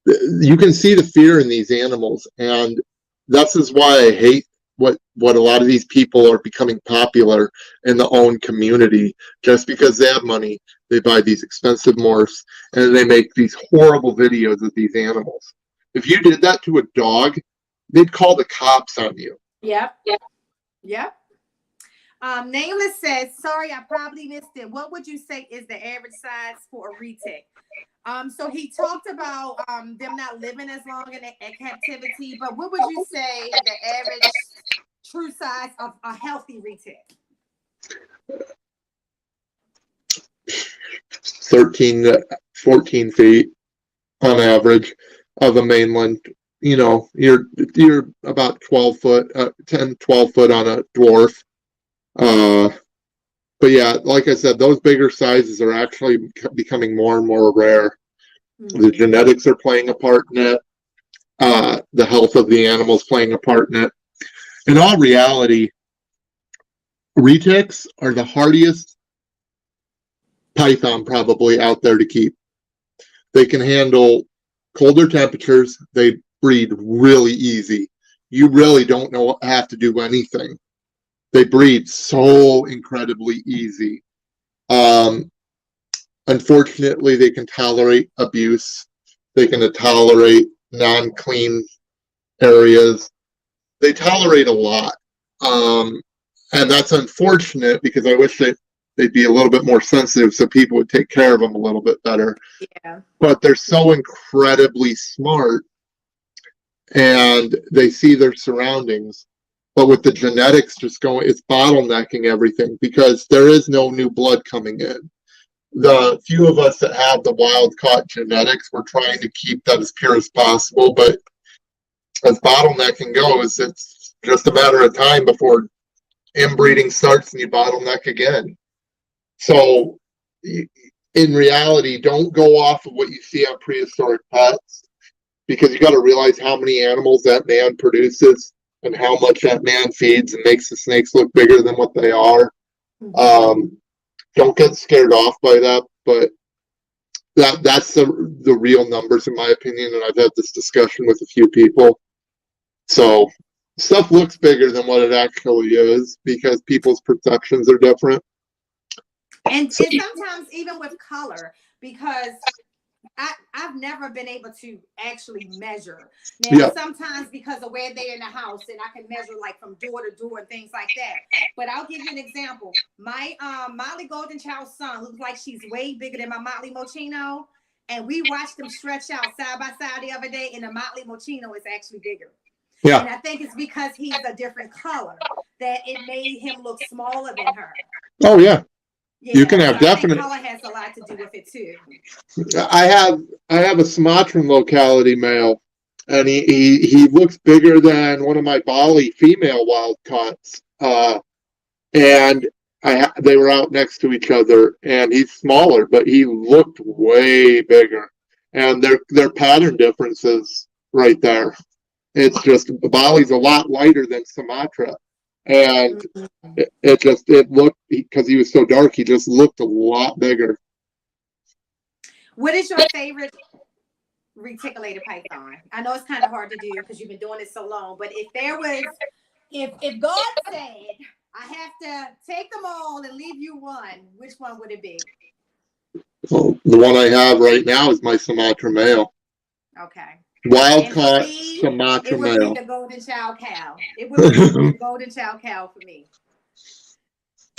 You can see the fear in these animals, and this is why I hate what a lot of these people are becoming popular in the own community. Just because they have money, they buy these expensive morphs, and they make these horrible videos of these animals. If you did that to a dog, they'd call the cops on you. Yep. Nameless says, sorry, I probably missed it. What would you say is the average size for a retic? So he talked about them not living as long in captivity, but what would you say the average true size of a healthy retic? 13 to 14 feet on average of a mainland. You know, you're about 12 foot, 10, 12 foot on a dwarf. But yeah, like I said, those bigger sizes are actually becoming more and more rare. Mm-hmm. The genetics are playing a part in it. The health of the animals playing a part in it. In all reality, retics are the hardiest python probably out there to keep. They can handle colder temperatures. They breed really easy. You really don't have to do anything. They breed so incredibly easy. Unfortunately, they can tolerate abuse. They can tolerate non-clean areas. They tolerate a lot. And that's unfortunate because I wish they'd be a little bit more sensitive so people would take care of them a little bit better. Yeah. But they're so incredibly smart and they see their surroundings. But with the genetics just going, it's bottlenecking everything because there is no new blood coming in. The few of us that have the wild-caught genetics, we're trying to keep that as pure as possible. But as bottlenecking goes, it's just a matter of time before inbreeding starts and you bottleneck again. So in reality, don't go off of what you see on prehistoric pets because you got to realize how many animals that man produces and how much that man feeds and makes the snakes look bigger than what they are. Don't get scared off by that, but that's the real numbers in my opinion, and I've had this discussion with a few people. So stuff looks bigger than what it actually is because people's perceptions are different. And sometimes even with color, because I've never been able to actually measure. Now, sometimes because of where they're in the house, and I can measure like from door to door and things like that. But I'll give you an example. My Motley Golden Child's son looks like she's way bigger than my Motley Mochino. And we watched them stretch out side by side the other day, and the Motley Mochino is actually bigger. Yeah. And I think it's because he's a different color that it made him look smaller than her. Oh, yeah. You can Yeah, have so I think definite. color has a lot to do with it too. I have a Sumatran locality male, and he looks bigger than one of my Bali female wild caughts. And they were out next to each other, and he's smaller, but he looked way bigger. And their pattern differences right there. It's just Bali's a lot lighter than Sumatra, and it looked, because he was so dark, he just looked a lot bigger. What is your favorite reticulated python? I know it's kind of hard to do because you've been doing it so long, but if God said I have to take them all and leave you one, which one would it be? Well, the one I have right now is my Sumatra male. Okay. Wild And for caught me, Sumatra it would be male. the golden child cow. It would be the golden child cow for me.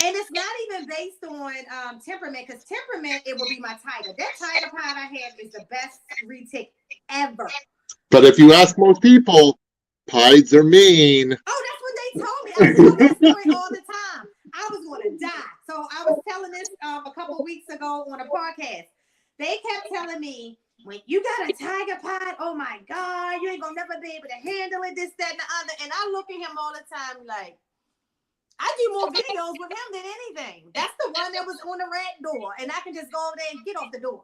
And it's not even based on temperament, because temperament, it will be my tiger. That tiger pod I have is the best retic ever. But if you ask most people, pieds are mean. Oh, that's what they told me. I tell that story all the time. I was going to die. So I was telling this a couple of weeks ago on a podcast. They kept telling me, when you got a tiger pod, oh my God, you ain't going to never be able to handle it, this, that, and the other. And I look at him all the time like, I do more videos with him than anything. That's the one that was on the rat door, and I can just go over there and get off the door.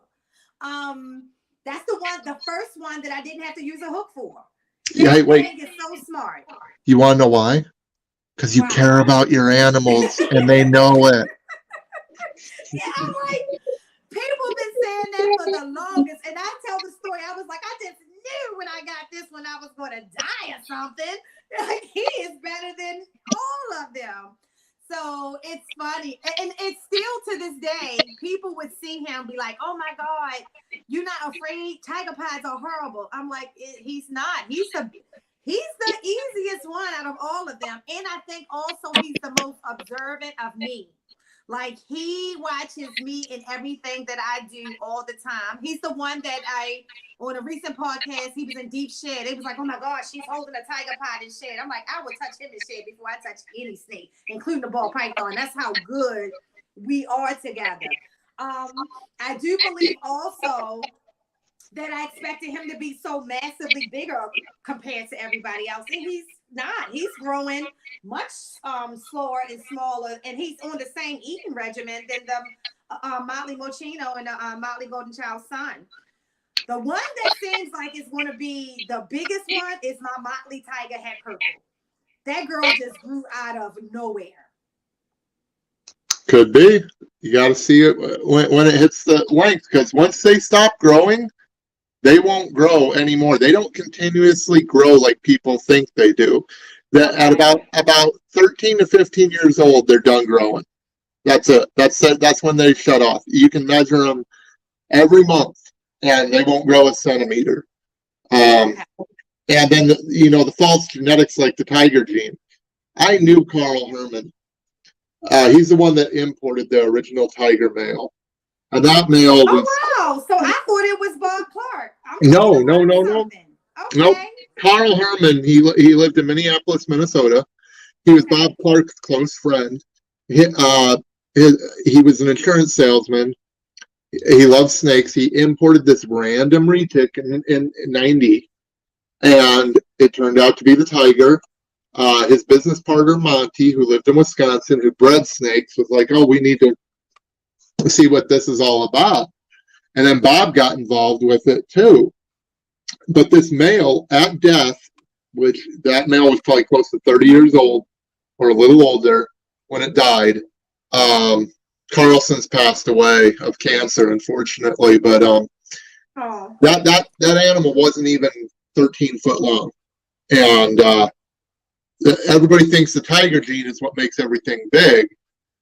That's the first one that I didn't have to use a hook for. Yeah, wait. Thing is so smart. You want to know why? Because you care about your animals, and they know it. Yeah, I'm like, people have been saying that for the longest, and I tell the story. I was like, I just knew when I got this one I was going to die or something. Like, he is better than all of them. So it's funny. And it's still to this day, people would see him be like, oh my God, you're not afraid? Tiger pods are horrible. I'm like, he's not. He's the easiest one out of all of them. And I think also he's the most observant of me. Like, he watches me in everything that I do all the time. He's the one that on a recent podcast, he was in deep shed. It was like, oh my God, she's holding a tiger pod in shed. I'm like, I would touch him in shed before I touch any snake, including the ball python. That's how good we are together. I do believe also that I expected him to be so massively bigger compared to everybody else. And he's not. He's growing much slower and smaller, and he's on the same eating regimen than the Motley Mochino and the Motley Golden Child son. The one that seems like is going to be the biggest one is my Motley Tiger Hat Purple. That girl just grew out of nowhere. Could be. You got to see it when it hits the length, because once they stop growing, they won't grow anymore. They don't continuously grow like people think they do. That at about 13 to 15 years old, they're done growing. That's it. That's when they shut off. You can measure them every month, and they won't grow a centimeter. And then the false genetics, like the tiger gene. I knew Carl Herman. He's the one that imported the original tiger male. And that male was... Oh, wow. So I thought it was Bob Clark. No. Okay. Nope. Carl Herman, he lived in Minneapolis, Minnesota. He was Bob Clark's close friend. He was an insurance salesman. He loved snakes. He imported this random retic in 90, and it turned out to be the tiger. His business partner, Monty, who lived in Wisconsin, who bred snakes, was like, oh, we need to see what this is all about. And then Bob got involved with it too. But this male at death, which that male was probably close to 30 years old or a little older when it died. Carlson's passed away of cancer, unfortunately, but that animal wasn't even 13 foot long. And everybody thinks the tiger gene is what makes everything big,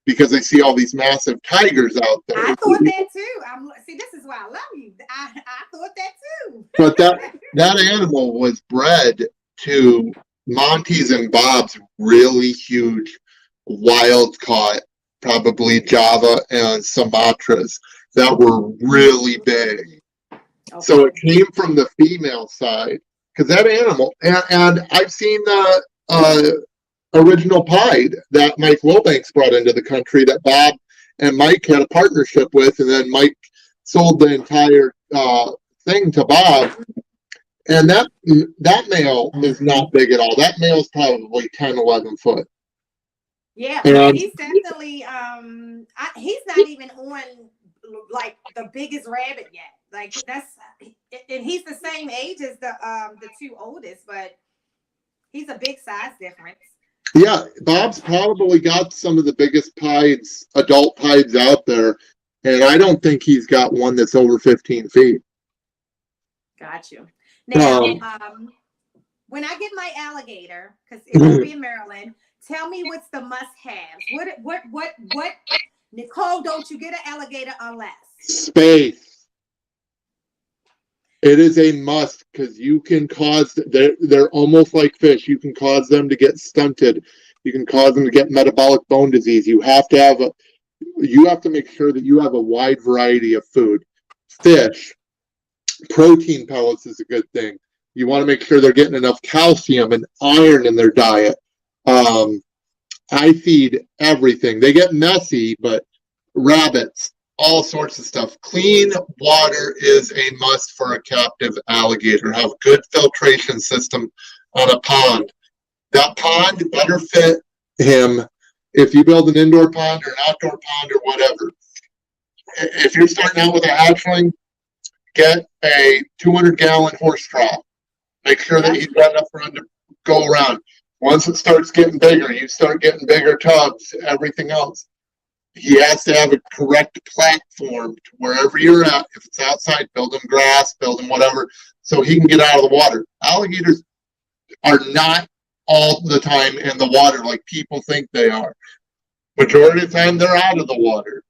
because they see all these massive tigers out there. I thought that too. See, this is why I love you. I thought that too. But that animal was bred to Monty's and Bob's really huge wild caught, probably Java and Sumatras, that were really big. Okay. So it came from the female side, because that animal, and I've seen the original pied that Mike Wilbanks brought into the country that Bob and Mike had a partnership with, and then Mike sold the entire thing to Bob. And that male is not big at all. That male is probably 10, 11 foot. Yeah, no, he's definitely he's not even on like the biggest rabbit yet. Like that's, and he's the same age as the two oldest, but he's a big size difference. Yeah, Bob's probably got some of the biggest pieds, adult pieds out there, and I don't think he's got one that's over 15 feet. Got you. Now, when I get my alligator, because it will be in Maryland, tell me what's the must-haves. What? Nicole, don't you get an alligator unless space. It is a must because you can cause, they're almost like fish. You can cause them to get stunted. You can cause them to get metabolic bone disease. You have to make sure that you have a wide variety of food. Fish, protein pellets is a good thing. You want to make sure they're getting enough calcium and iron in their diet. I feed everything. They get messy, but rabbits, all sorts of stuff. Clean water is a must for a captive alligator. Have a good filtration system on a pond. That pond better fit him if you build an indoor pond or an outdoor pond or whatever. If you're starting out with a hatchling, get a 200-gallon horse trough. Make sure that he's got enough room to go around. Once it starts getting bigger, you start getting bigger tubs, everything else. He has to have a correct platform to wherever you're at. If it's outside, build him grass, build him whatever, so he can get out of the water. Alligators are not all the time in the water like people think they are. Majority of the time, they're out of the water.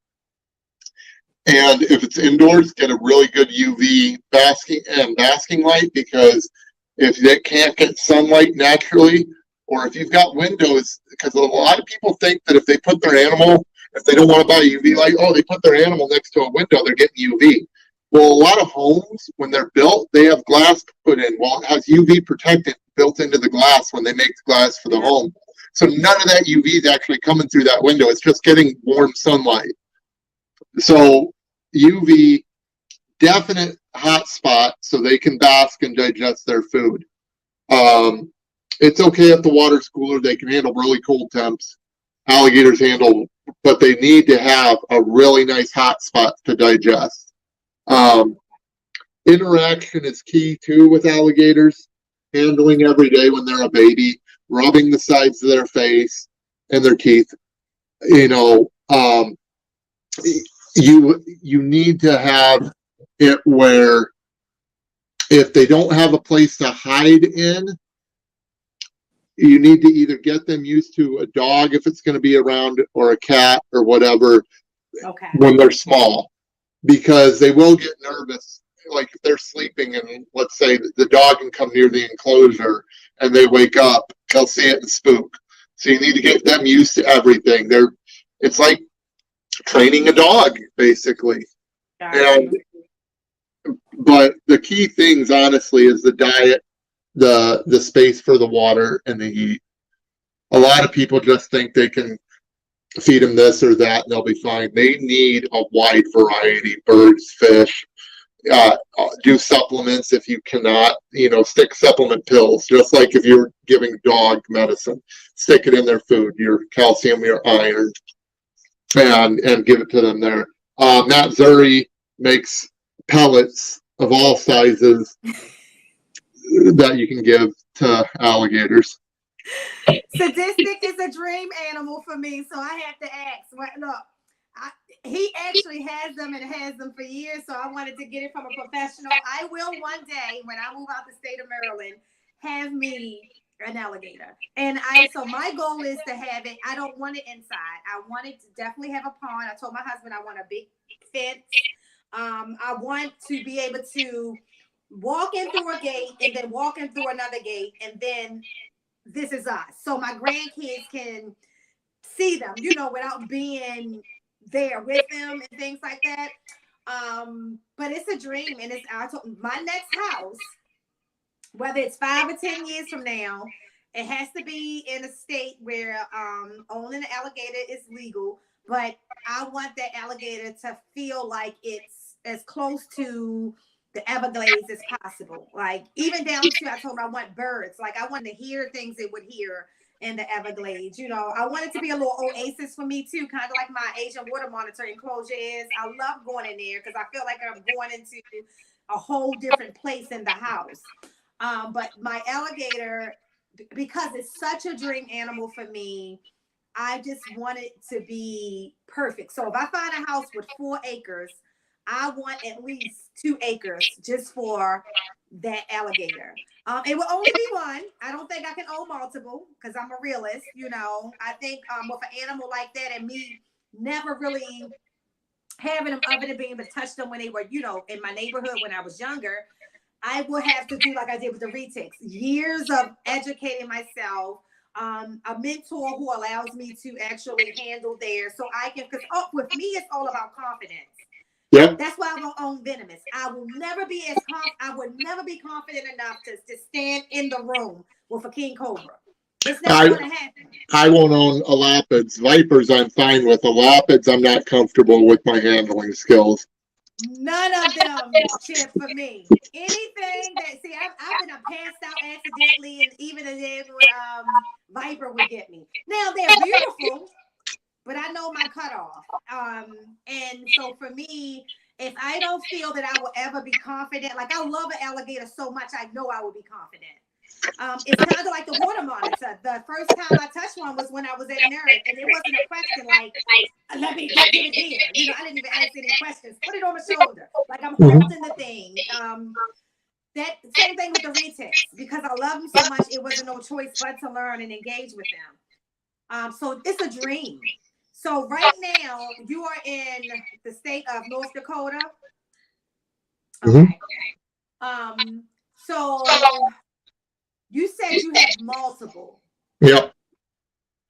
And if it's indoors, get a really good UV basking light, because if they can't get sunlight naturally, or if you've got windows, because a lot of people think that if they put their animal, if they don't want to buy UV light, they put their animal next to a window, they're getting UV. Well, a lot of homes, when they're built, they have glass put in. Well, it has UV protectant built into the glass when they make the glass for the home. So none of that UV is actually coming through that window. It's just getting warm sunlight. So UV, definite hot spot so they can bask and digest their food. It's okay if the water's cooler. They can handle really cold temps. Alligators handle, but they need to have a really nice hot spot to digest. Interaction is key too with alligators. Handling every day when they're a baby, rubbing the sides of their face and their teeth. You need to have it where if they don't have a place to hide in, you need to either get them used to a dog if it's going to be around, or a cat or whatever, when they're small, because they will get nervous. Like if they're sleeping and let's say the dog can come near the enclosure and they wake up, they'll see it and spook. So you need to get them used to everything. It's like training a dog, basically. But the key things, honestly, is the diet, the space for the water, and the heat. A lot of people just think they can feed them this or that and they'll be fine. They need a wide variety: birds, fish. Do supplements if you cannot. Stick supplement pills, just like if you're giving dog medicine. Stick it in their food, your calcium, your iron, and give it to them there. Matt Zuri makes pellets of all sizes that you can give to alligators. Sadistic is a dream animal for me, so I have to ask. Look, he actually has them and has them for years, so I wanted to get it from a professional. I will one day, when I move out the state of Maryland, have me an alligator. And so my goal is to have it. I don't want it inside. I want it to definitely have a pond. I told my husband I want a big fence. I want to be able to walk in through a gate and then walk in through another gate, and then this is us. So my grandkids can see them, without being there with them and things like that. But it's a dream, and my next house, whether it's 5 or 10 years from now, it has to be in a state where owning an alligator is legal. but I want that alligator to feel like it's as close to the Everglades as possible. Like even down to, I told her I want birds. Like I want to hear things it would hear in the Everglades. You know, I want it to be a little oasis for me too, kind of like my Asian water monitor enclosure is. I love going in there because I feel like I'm going into a whole different place in the house. But my alligator, because it's such a dream animal for me, I just want it to be perfect. So if I find a house with 4 acres, I want at least 2 acres just for that alligator. It will only be one. I don't think I can own multiple because I'm a realist. You know, I think with an animal like that and me never really having them other than being able to touch them when they were, you know, in my neighborhood when I was younger, I will have to do like I did with the retics. Years of educating myself, a mentor who allows me to actually handle theirs so I can, because with me, it's all about confidence. Yep. That's why I won't own venomous. I will never be I would never be confident enough to stand in the room with a king cobra. It's never going to happen. I won't own elapids. Vipers, I'm fine with. Elapids, I'm not comfortable with my handling skills. None of them, Chip, for me. Anything that, see, I've been passed out accidentally, and even then when Viper would get me. Now they're beautiful, but I know my cutoff. And so for me, if I don't feel that I will ever be confident, like I love an alligator so much, I know I will be confident. It's kind of like the water monitor. The first time I touched one was when I was at NERD, and it wasn't a question like, let me get it here. You know, I didn't even ask any questions. Put it on my shoulder. Like I'm holding the thing. That same thing with the retics, because I love them so much, it wasn't no choice but to learn and engage with them. So it's a dream. So right now, you are in the state of North Dakota. Okay. So you said you have multiple. Yep.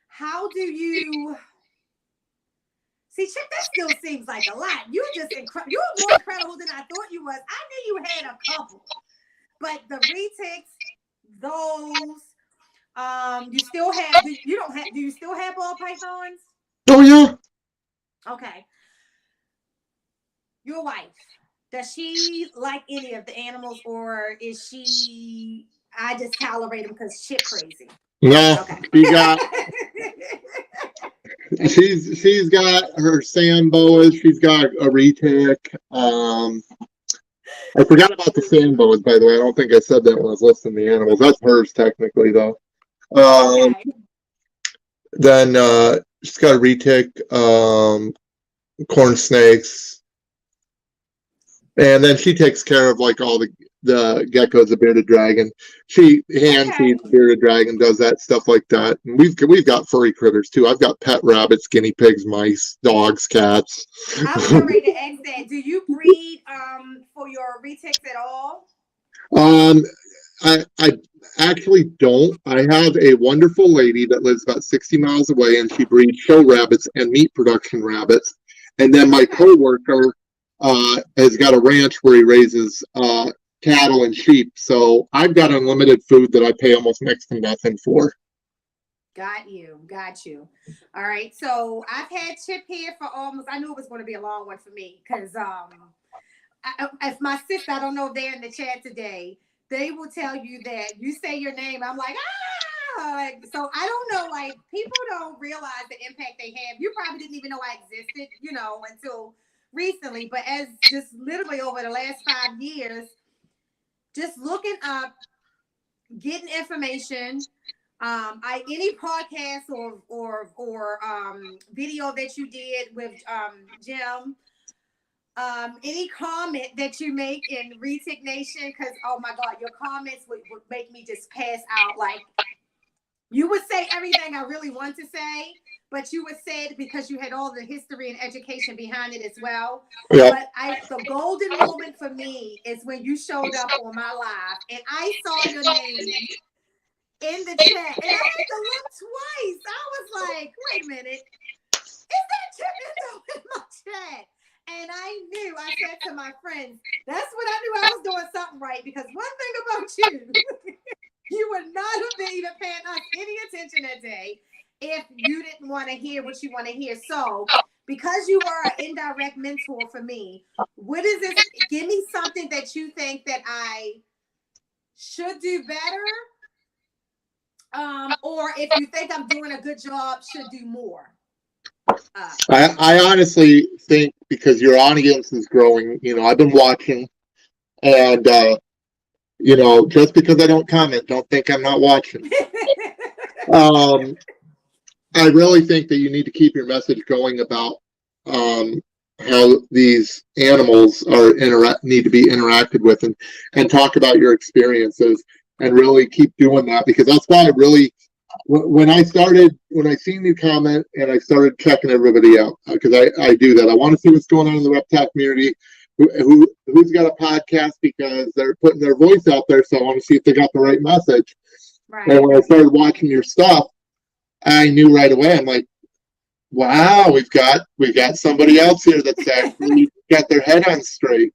How do you see, Chip? That still seems like a lot. You're more incredible than I thought you was. I knew you had a couple, but the retics, those, you still have. You don't have. Do you still have ball pythons? Oh yeah. Okay. Your wife, does she like any of the animals, or is she? I just tolerate them because Chip crazy. No, okay. she's got her sand boas. She's got a retic. I forgot about the sand boas, by the way. I don't think I said that when I was listing the animals. That's hers technically, though. Okay. Then she's got a retic, corn snakes, and then she takes care of like all the geckos, the bearded dragon. She hand feeds the bearded dragon, does that stuff like that. And we've got furry critters too. I've got pet rabbits, guinea pigs, mice, dogs, cats. I was ready to ask that. Do you breed for your retics at all? I actually don't. I have a wonderful lady that lives about 60 miles away, and she breeds show rabbits and meat production rabbits. And then my coworker has got a ranch where he raises cattle and sheep. So I've got unlimited food that I pay almost next to nothing for. Got you. All right. So I've had Chip here for almost, I knew it was going to be a long one for me because if my sister, I don't know if they're in the chat today, they will tell you that you say your name. I'm like, like, so I don't know, like people don't realize the impact they have. You probably didn't even know I existed, you know, until recently, but as just literally over the last 5 years, just looking up, getting information, any podcast or video that you did with Jim, any comment that you make in Retic Nation, because oh my God, your comments would make me just pass out. Like you would say everything I really want to say, but you would say it because you had all the history and education behind it as well. Yeah. But the golden moment for me is when you showed up on my live and I saw your name in the chat and I had to look twice. I was like, wait a minute, is that Chip Indoe in my chat? And I said to my friends, that's when I knew I was doing something right, because one thing about you, you would not have been even paying us any attention that day. if you didn't want to hear what you want to hear. So because you are an indirect mentor for me, what is this? Give me something that you think that I should do better. Or if you think I'm doing a good job, should do more. I honestly think because your audience is growing, I've been watching, and just because I don't comment, don't think I'm not watching. I really think that you need to keep your message going about how these animals need to be interacted with, and talk about your experiences, and really keep doing that, because that's why I really, when I seen you comment, and I started checking everybody out, because I do that. I want to see what's going on in the reptile community, who's got a podcast, because they're putting their voice out there. So I want to see if they got the right message. Right. And when I started watching your stuff, I knew right away. I'm like, wow, we've got somebody else here that's actually got their head on straight.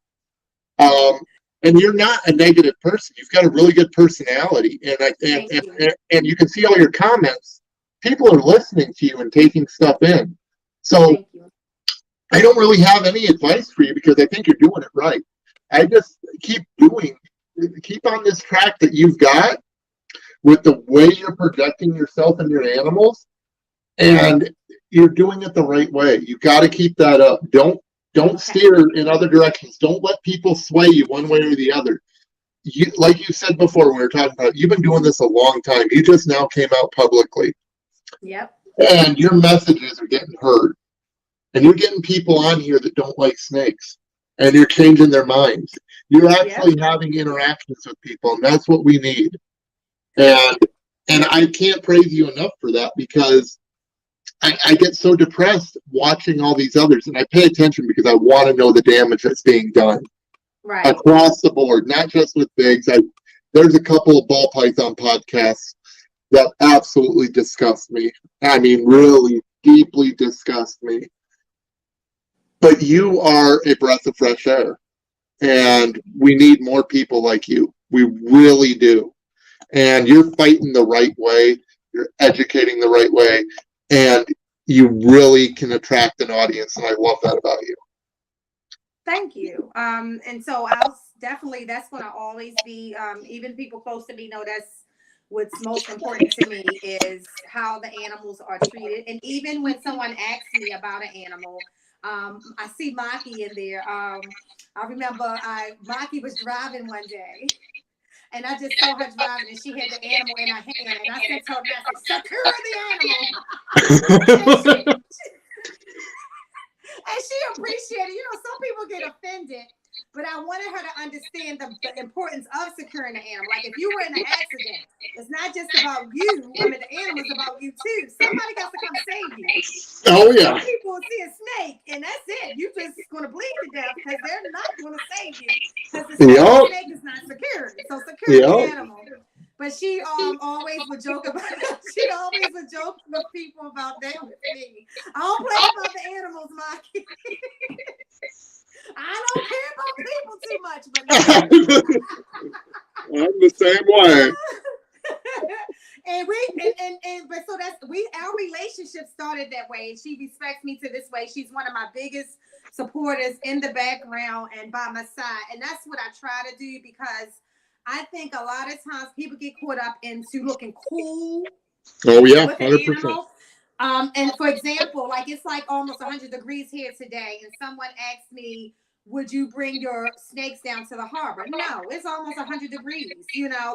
And you're not a negative person. You've got a really good personality, and you can see all your comments. People are listening to you and taking stuff in. So I don't really have any advice for you, because I think you're doing it right. I just keep on this track that you've got, with the way you're projecting yourself and your animals, and you're doing it the right way. You got to keep that up. Don't steer in other directions. Don't let people sway you one way or the other. Like you said before, when we were talking about, you've been doing this a long time. You just now came out publicly. Yep. And your messages are getting heard. And you're getting people on here that don't like snakes. And you're changing their minds. You're actually having interactions with people, and that's what we need. And I can't praise you enough for that, because I get so depressed watching all these others, and I pay attention because I want to know the damage that's being done across the board, not just with bigs. There's a couple of ball python podcasts that absolutely disgust me. I mean, really deeply disgust me. But you are a breath of fresh air, and we need more people like you. We really do. And you're fighting the right way. You're educating the right way. And you really can attract an audience, and I love that about you. Thank you. And so I'll definitely, that's going to always be, even people close to me know that's what's most important to me, is how the animals are treated. And even when someone asks me about an animal, I see Maki in there. I remember Maki was driving one day, and I just saw her driving, and she had the animal in her hand, and I sent her a message, secure the animal. And she appreciated it. Some people get offended, but I wanted her to understand the importance of securing the animal. Like, if you were in an accident, it's not just about you. I mean, the animal's about you too. Somebody got to come save you. Oh, yeah. Some people will see a snake, and that's it. You're just going to bleed to death, because they're not going to save you, because the snake is not secured. So secure the animal. But she always would joke about with people about that with me. I don't play about the animals, Maki. I don't care about people too much, but I'm the same way. But so our relationship started that way. She respects me to this way. She's one of my biggest supporters in the background and by my side. And that's what I try to do, because I think a lot of times people get caught up into looking cool. Oh, yeah, 100%. And for example, like, it's like almost 100 degrees here today, and someone asked me, would you bring your snakes down to the harbor? No, it's almost 100 degrees,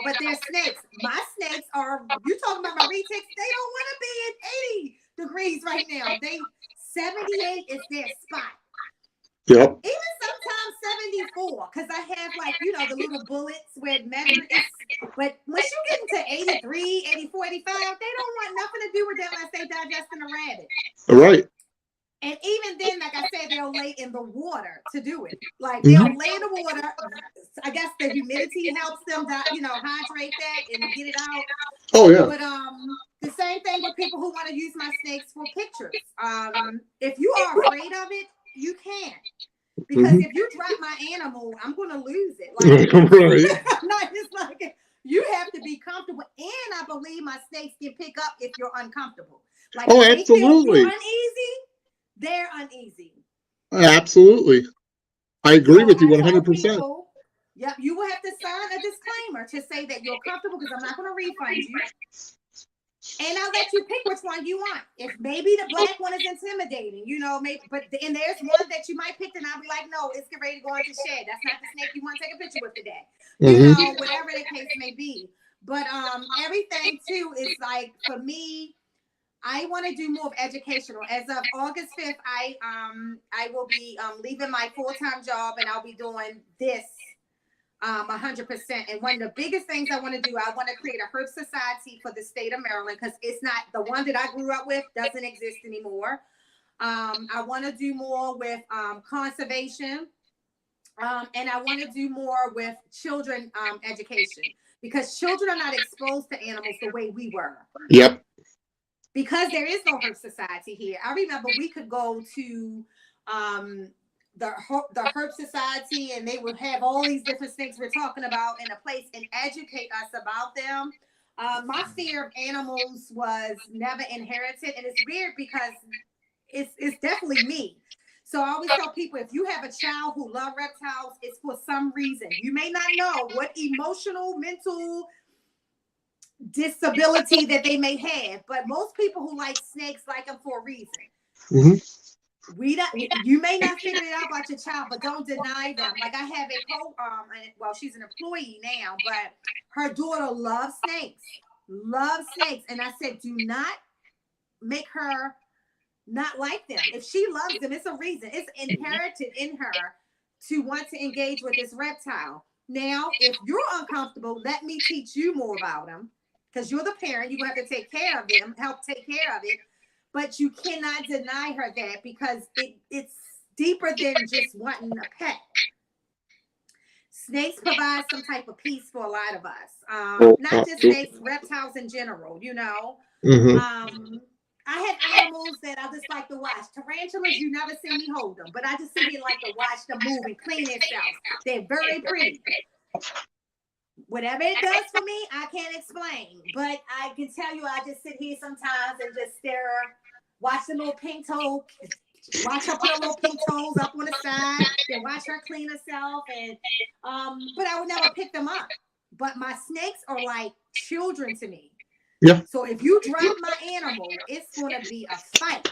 but they're snakes. My snakes you talking about my retics, they don't want to be at 80 degrees right now. 78 is their spot. Yep. Even sometimes 74, because I have, like, the little bullets where it measures. But once you get into 83, 84, 85, they don't want nothing to do with them unless they digesting a rabbit. Right. And even then, like I said, they'll lay in the water to do it. Like, they'll lay in the water. I guess the humidity helps them, hydrate that and get it out. Oh, yeah. But the same thing with people who want to use my snakes for pictures. If you are afraid of it, you can't. Because if you drop my animal, I'm going to lose it. Like, not just like, you have to be comfortable. And I believe my snakes can pick up if you're uncomfortable. Like Oh, if they feel you're absolutely. uneasy, they're uneasy. Absolutely. I agree So with you I tell 100%. people, yep, you will have to sign a disclaimer to say that you're comfortable because I'm not going to refund you. And I'll let you pick which one you want. If maybe the black one is intimidating, you know, maybe, but and there's one that you might pick, and I'll be like, no, it's getting ready to go into shed. That's not the snake you want to take a picture with today. You Mm-hmm. know, whatever the case may be. But everything too is like for me, I want to do more of educational. As of August 5th, I will be leaving my full-time job and I'll be doing this 100%. And one of the biggest things I want to do, I want to create a herb society for the state of Maryland because it's not the one that I grew up with doesn't exist anymore. I want to do more with conservation, and I want to do more with children education because children are not exposed to animals the way we were. Yep. Because there is no herb society here. I remember we could go to the herb society and they would have all these different snakes we're talking about in a place and educate us about them. My fear of animals was never inherited, and it's weird because it's definitely me. So I always tell people, if you have a child who love reptiles, it's for some reason. You may not know what emotional, mental disability that they may have, but most people who like snakes like them for a reason. Mm-hmm. You may not figure it out about your child, but don't deny them. Like I have well, she's an employee now, but her daughter loves snakes, and I said, do not make her not like them. If she loves them, it's a reason. It's inherited in her to want to engage with this reptile. Now, if you're uncomfortable, let me teach you more about them. Because you're the parent, you're going to have to take care of them, help take care of it. But you cannot deny her that because it's deeper than just wanting a pet. Snakes provide some type of peace for a lot of us. Not just snakes, reptiles in general, you know. Mm-hmm. I have animals that I just like to watch. Tarantulas, you never see me hold them. But I just sit here like to watch them move and clean themselves. They're very pretty. Whatever it does for me, I can't explain. But I can tell you, I just sit here sometimes and just stare, watch the little pink toe, watch her put her little pink toes up on the side, then watch her clean herself. And but I would never pick them up. But my snakes are like children to me. Yeah. So if you drop my animal, it's going to be a fight.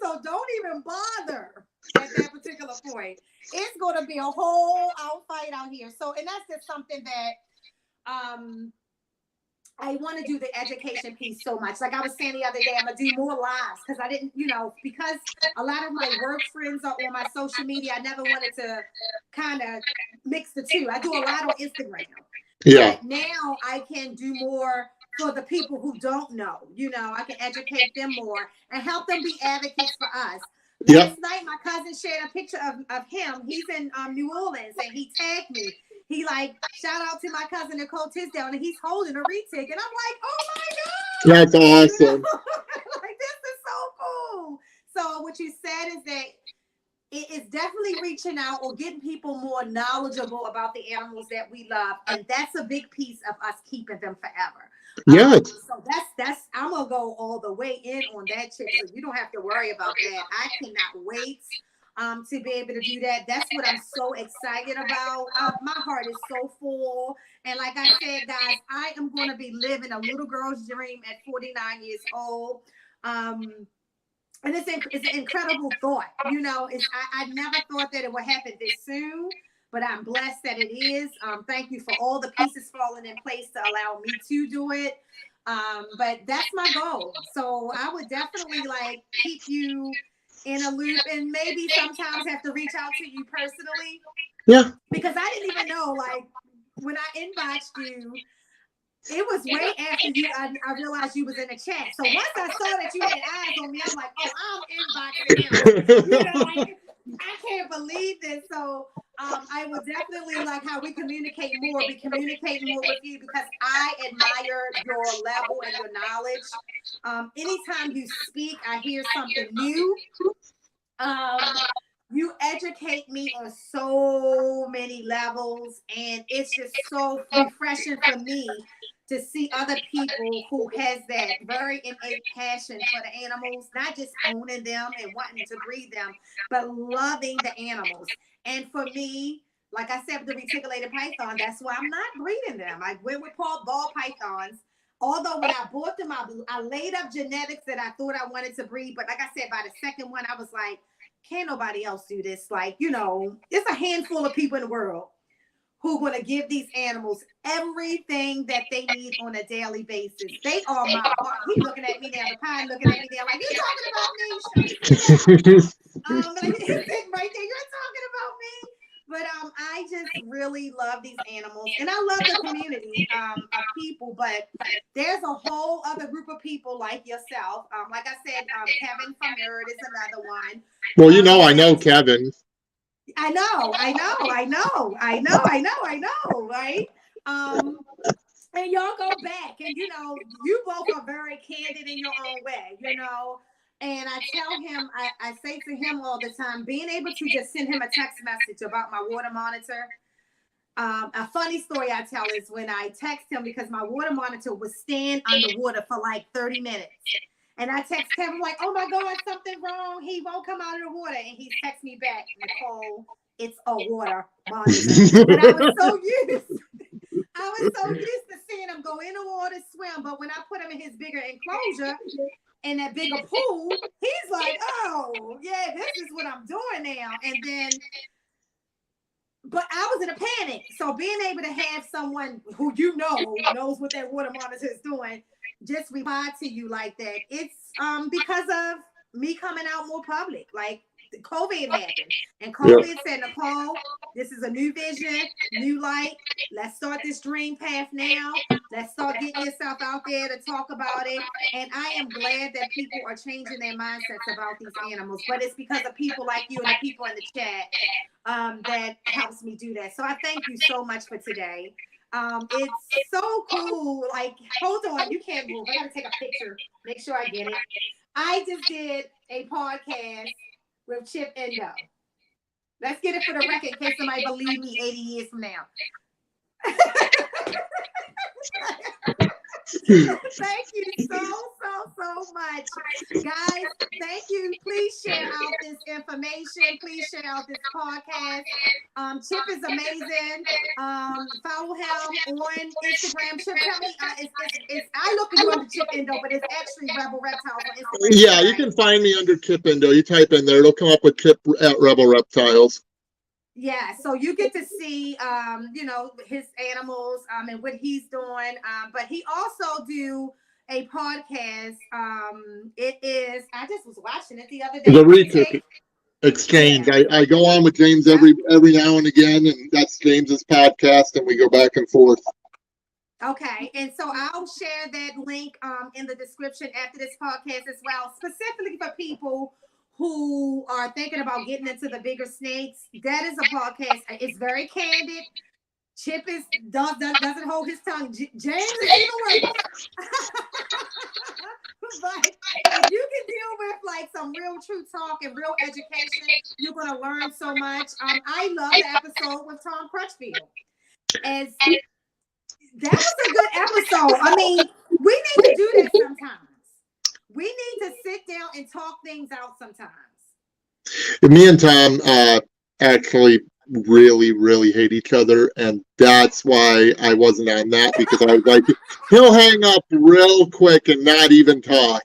So don't even bother at that particular point. It's going to be a whole fight out here. So, and that's just something that I want to do the education piece so much. Like I was saying the other day, I'm going to do more lives because I didn't, you know, because a lot of my work friends are on my social media. I never wanted to kind of mix the two. I do a lot on Instagram. Yeah. But now I can do more for the people who don't know. You know, I can educate them more and help them be advocates for us. Last night, my cousin shared a picture of him. He's in New Orleans, and he tagged me. He like, shout out to my cousin Nicole Tisdale, and he's holding a retic. And I'm like, oh my God. That's awesome. You know? Like, this is so cool. So what you said is that it is definitely reaching out or getting people more knowledgeable about the animals that we love. And that's a big piece of us keeping them forever. Yes. So that's I'm gonna go all the way in on that chick. So you don't have to worry about that. I cannot wait to be able to do that. That's what I'm so excited about. My heart is so full. And like I said, guys, I am going to be living a little girl's dream at 49 years old. And it's an incredible thought. You know, I never thought that it would happen this soon, but I'm blessed that it is. Thank you for all the pieces falling in place to allow me to do it. But that's my goal. So I would definitely like keep you in a loop and maybe sometimes have to reach out to you personally. Yeah. Because I didn't even know, like, when I inboxed you, it was way after you. I realized you was in the chat. So once I saw that you had eyes on me, I'm like, oh, I'm inboxing him. You know, like, I can't believe this. So I would definitely like how we communicate more, be communicating more with you because I admire your level and your knowledge. Anytime you speak, I hear something new. You educate me on so many levels, and it's just so refreshing for me to see other people who has that very innate passion for the animals, not just owning them and wanting to breed them, but loving the animals. And for me, like I said with the reticulated python, that's why I'm not breeding them. I went with ball pythons. Although when I bought them, I laid up genetics that I thought I wanted to breed. But like I said, by the second one, I was like, can't nobody else do this. Like, you know, it's a handful of people in the world who going to give these animals everything that they need on a daily basis. They are my heart. He looking at me now, the pine looking at me now, like, you talking about me? Like, he's sitting right there, you're talking about me. But I just really love these animals, and I love the community of people. But there's a whole other group of people like yourself. Like I said, Kevin from Nerd is another one. Well, you know, I know Kevin. I know, right? And y'all go back, and you know, you both are very candid in your own way, you know. And I tell him, I say to him all the time, being able to just send him a text message about my water monitor. A funny story I tell is when I text him, because my water monitor would stand underwater for like 30 minutes. And I text Kevin like, oh my God, something wrong. He won't come out of the water. And he texts me back, Nicole, it's a water monitor. But I was so used to seeing him go in the water, swim. But when I put him in his bigger enclosure, in that bigger pool, he's like, oh, yeah, this is what I'm doing now. And then, but I was in a panic. So being able to have someone who you know knows what that water monitor is doing, just reply to you like that. It's because of me coming out more public. Like COVID happened, and COVID said, Nicole, this is a new vision, new light. Let's start this dream path now. Let's start getting yourself out there to talk about it. And I am glad that people are changing their mindsets about these animals. But it's because of people like you and the people in the chat that helps me do that. So I thank you so much for today. It's so cool. Like, hold on, you can't move. I gotta take a picture, make sure I get it. I just did a podcast with Chip Indoe. Let's get it for the record in case somebody believe me 80 years from now. Thank you so much. Guys, thank you. Please share out this information. Please share out this podcast. Chip is amazing. Follow him on Instagram. Chip, tell me, it's I look at you under Chip Indoe, but it's actually Rebel Reptiles on Instagram. Yeah, you can find me under Chip Indoe. You type in there, it'll come up with Chip at Rebel Reptiles. Yeah, so you get to see, you know, his animals and what he's doing. But he also do a podcast. It is, I just was watching it the other day. The Retake Exchange. Yeah. I go on with James every now and again, and that's James's podcast, and we go back and forth. Okay, and so I'll share that link in the description after this podcast as well, specifically for people who are thinking about getting into the bigger snakes. That is a podcast. It's very candid. Chip doesn't hold his tongue. James is even worse. But if you can deal with like some real true talk and real education, you're gonna learn so much. I love the episode with Tom Crutchfield. That was a good episode. I mean, we need to do that sometimes. We need to sit down and talk things out sometimes. Me and Tom actually really hate each other, and that's why I wasn't on that, because I was like, he'll hang up real quick and not even talk,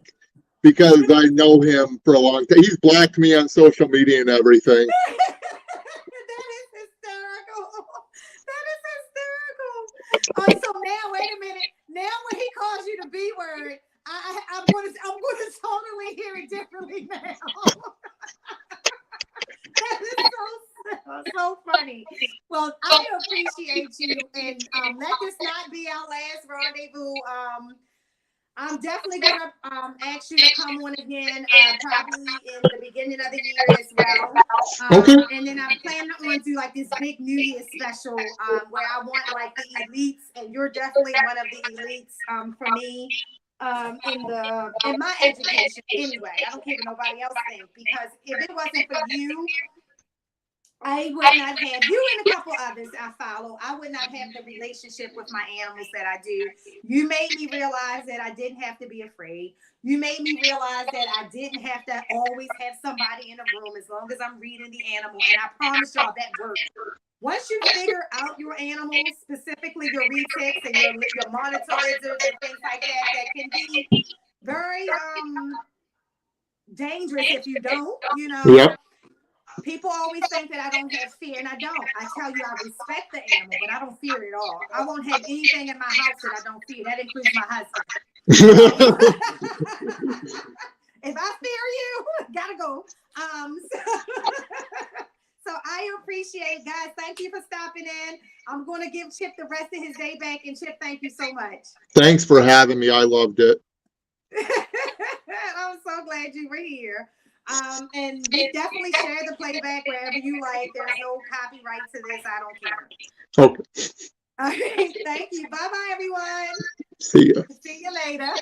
because I know him for a long time. He's blocked me on social media and everything. That is hysterical. So now, wait a minute. Now when he calls you the B word, I'm going to totally hear it differently now. That is so funny. Well, I appreciate you, and let this not be our last rendezvous. I'm definitely gonna ask you to come on again, probably in the beginning of the year as well. Okay. And then I'm planning on do like this big New Year's special where I want like the elites, and you're definitely one of the elites for me. In my education anyway. I don't care what nobody else thinks, because if it wasn't for you I would not have you and a couple others I follow. I would not have the relationship with my animals that I do. You made me realize that I didn't have to be afraid. You made me realize that I didn't have to always have somebody in the room as long as I'm reading the animal. And I promise y'all that works. Once you figure out your animals, specifically your retics and your monitor lizards and things like that, that can be very dangerous if you don't, you know. Yep. People always think that I don't have fear, and I don't. I tell you, I respect the animal, but I don't fear it at all. I won't have anything in my house that I don't fear. That includes my husband. So, if I fear you, gotta go. So I appreciate, guys. Thank you for stopping in. I'm going to give Chip the rest of his day back, and Chip, thank you so much. Thanks for having me. I loved it. I'm so glad you were here. And you definitely share the playback wherever you like. There's no copyright to this. I don't care. Okay. All right. Thank you. Bye bye, everyone. See ya. See you later.